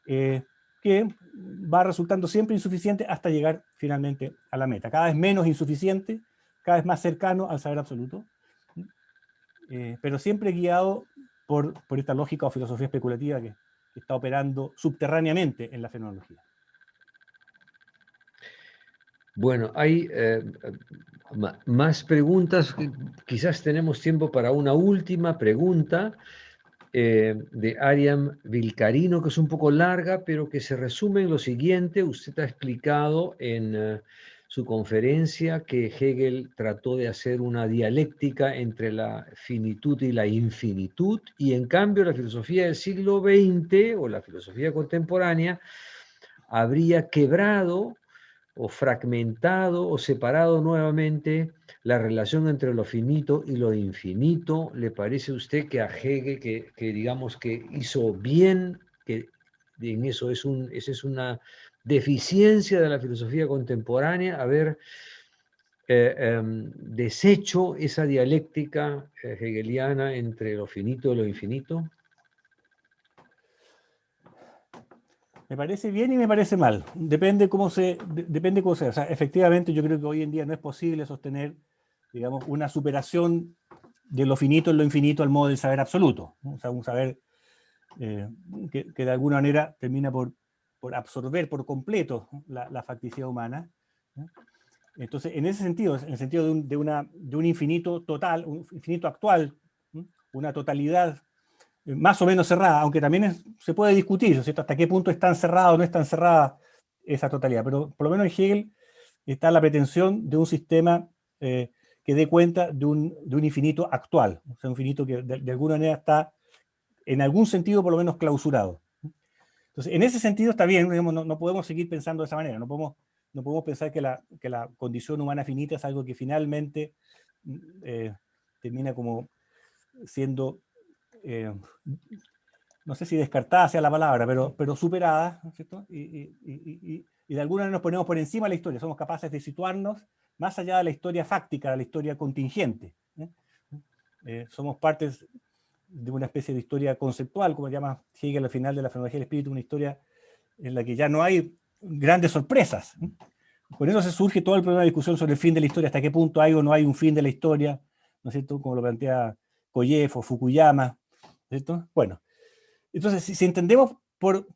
que va resultando siempre insuficiente hasta llegar finalmente a la meta. Cada vez menos insuficiente, cada vez más cercano al saber absoluto, pero siempre guiado por esta lógica o filosofía especulativa que está operando subterráneamente en la fenomenología. Bueno, hay más preguntas. Quizás tenemos tiempo para una última pregunta de Ariam Vilcarino, que es un poco larga, pero que se resume en lo siguiente. Usted ha explicado en su conferencia que Hegel trató de hacer una dialéctica entre la finitud y la infinitud, y en cambio la filosofía del siglo XX o la filosofía contemporánea habría quebrado o fragmentado o separado nuevamente la relación entre lo finito y lo infinito. ¿Le parece a usted que a Hegel, que digamos que hizo bien, que en eso esa es una deficiencia de la filosofía contemporánea, haber deshecho esa dialéctica hegeliana entre lo finito y lo infinito? Me parece bien y me parece mal. Depende cómo sea. O sea, efectivamente, yo creo que hoy en día no es posible sostener, digamos, una superación de lo finito en lo infinito al modo del saber absoluto, ¿no? O sea, un saber que de alguna manera termina por absorber por completo la facticidad humana, ¿no? Entonces, en ese sentido, en el sentido de un infinito total, un infinito actual, una totalidad más o menos cerrada, aunque también se puede discutir, ¿cierto?, hasta qué punto es tan cerrada o no es tan cerrada esa totalidad, pero por lo menos en Hegel está la pretensión de un sistema que dé cuenta de un infinito actual, o sea, un infinito que de alguna manera está, en algún sentido, por lo menos clausurado. Entonces, en ese sentido está bien, digamos, no podemos seguir pensando de esa manera, no podemos pensar que la condición humana finita es algo que finalmente termina como siendo, no sé si descartada sea la palabra, pero superada, ¿no es cierto? Y de alguna manera nos ponemos por encima de la historia, somos capaces de situarnos más allá de la historia fáctica, de la historia contingente. Somos partes de una especie de historia conceptual, como llama Hegel al final de la fenomenología del espíritu, una historia en la que ya no hay grandes sorpresas. Por eso se surge todo el problema de discusión sobre el fin de la historia, hasta qué punto hay o no hay un fin de la historia, ¿no es cierto?, como lo plantea Koyev o Fukuyama, ¿cierto? Bueno, entonces, si entendemos por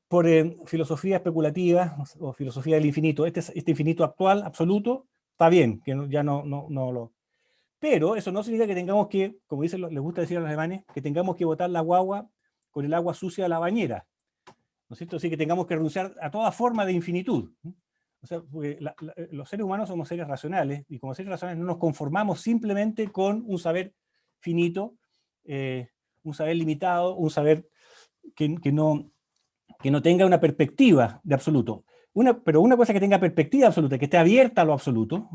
filosofía especulativa o filosofía del infinito, este infinito actual, absoluto, está bien, que ya no lo... Pero eso no significa que tengamos que, como dicen, les gusta decir a los alemanes, que tengamos que botar la guagua con el agua sucia de la bañera, ¿no es cierto? Así que tengamos que renunciar a toda forma de infinitud. O sea, porque los seres humanos somos seres racionales, y como seres racionales no nos conformamos simplemente con un saber finito, un saber limitado, un saber que no tenga una perspectiva de absoluto. Pero una cosa que tenga perspectiva absoluta, que esté abierta a lo absoluto,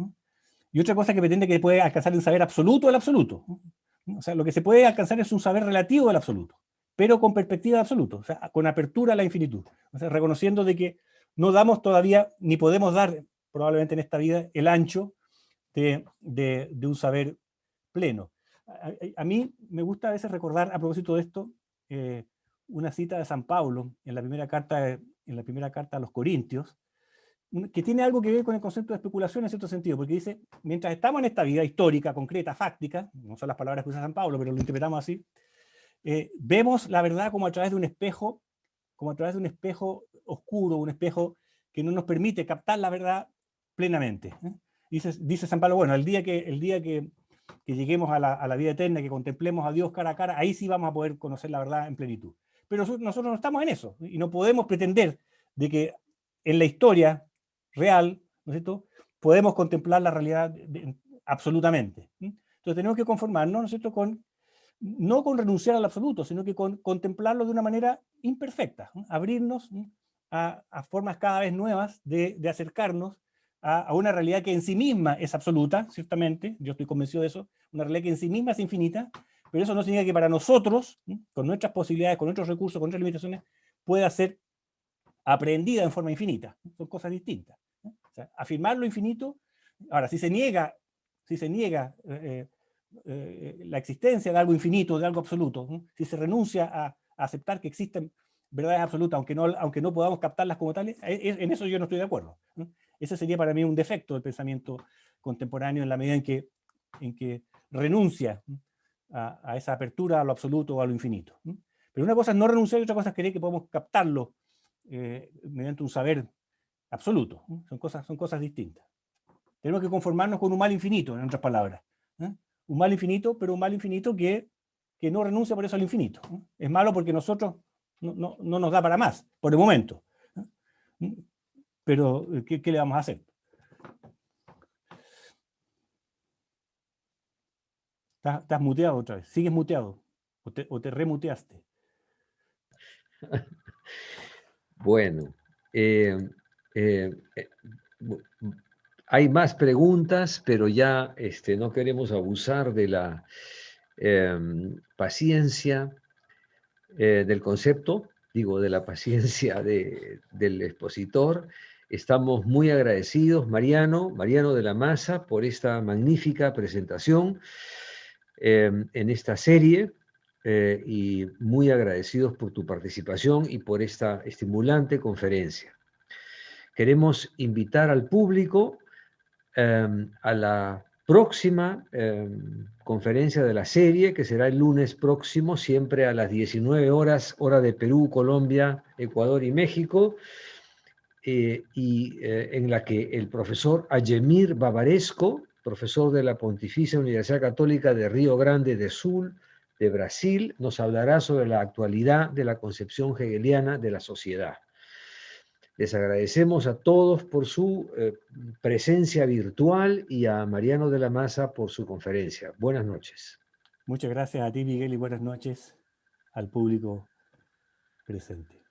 y otra cosa que pretende que puede alcanzar un saber absoluto del absoluto. O sea, lo que se puede alcanzar es un saber relativo del absoluto, pero con perspectiva de absoluto, o sea, con apertura a la infinitud. O sea, reconociendo de que no damos todavía, ni podemos dar, probablemente en esta vida, el ancho de un saber pleno. A mí me gusta a veces recordar, a propósito de esto, una cita de San Pablo en la primera carta a los Corintios, que tiene algo que ver con el concepto de especulación en cierto sentido, porque dice, mientras estamos en esta vida histórica, concreta, fáctica, no son las palabras que usa San Pablo, pero lo interpretamos así, vemos la verdad como a través de un espejo, oscuro, un espejo que no nos permite captar la verdad plenamente. Dice San Pablo, bueno, el día que lleguemos a la vida eterna, que contemplemos a Dios cara a cara, ahí sí vamos a poder conocer la verdad en plenitud. Pero nosotros no estamos en eso, y no podemos pretender de que en la historia real, ¿no es cierto?, podemos contemplar la realidad absolutamente. Entonces tenemos que conformarnos, ¿no es cierto?, no con renunciar al absoluto, sino que con contemplarlo de una manera imperfecta, abrirnos a formas cada vez nuevas de acercarnos a una realidad que en sí misma es absoluta, ciertamente, yo estoy convencido de eso, una realidad que en sí misma es infinita, pero eso no significa que para nosotros, con nuestras posibilidades, con nuestros recursos, con nuestras limitaciones, pueda ser aprendida en forma infinita. Son cosas distintas. O sea, afirmar lo infinito, ahora, si se niega la existencia de algo infinito, de algo absoluto, si se renuncia a aceptar que existen verdades absolutas, aunque no podamos captarlas como tales, en eso yo no estoy de acuerdo. Ese sería para mí un defecto del pensamiento contemporáneo en la medida en que renuncia a esa apertura a lo absoluto o a lo infinito. Pero una cosa es no renunciar y otra cosa es creer que podemos captarlo mediante un saber absoluto. Son cosas distintas. Tenemos que conformarnos con un mal infinito, en otras palabras. Un mal infinito, pero un mal infinito que no renuncia por eso al infinito. Es malo porque nosotros no nos da para más, por el momento. Pero, ¿qué le vamos a hacer? Estás muteado otra vez. Sigues muteado. O te remuteaste. Bueno, hay más preguntas, pero ya no queremos abusar de la paciencia del concepto, digo, de la paciencia del expositor. Estamos muy agradecidos, Mariano de la Maza, por esta magnífica presentación en esta serie y muy agradecidos por tu participación y por esta estimulante conferencia. Queremos invitar al público a la próxima conferencia de la serie, que será el lunes próximo, siempre a las 19 horas, hora de Perú, Colombia, Ecuador y México. en la que el profesor Ayemir Bavaresco, profesor de la Pontificia Universidad Católica de Río Grande do Sul, de Brasil, nos hablará sobre la actualidad de la concepción hegeliana de la sociedad. Les agradecemos a todos por su presencia virtual y a Mariano de la Maza por su conferencia. Buenas noches. Muchas gracias a ti, Miguel, y buenas noches al público presente.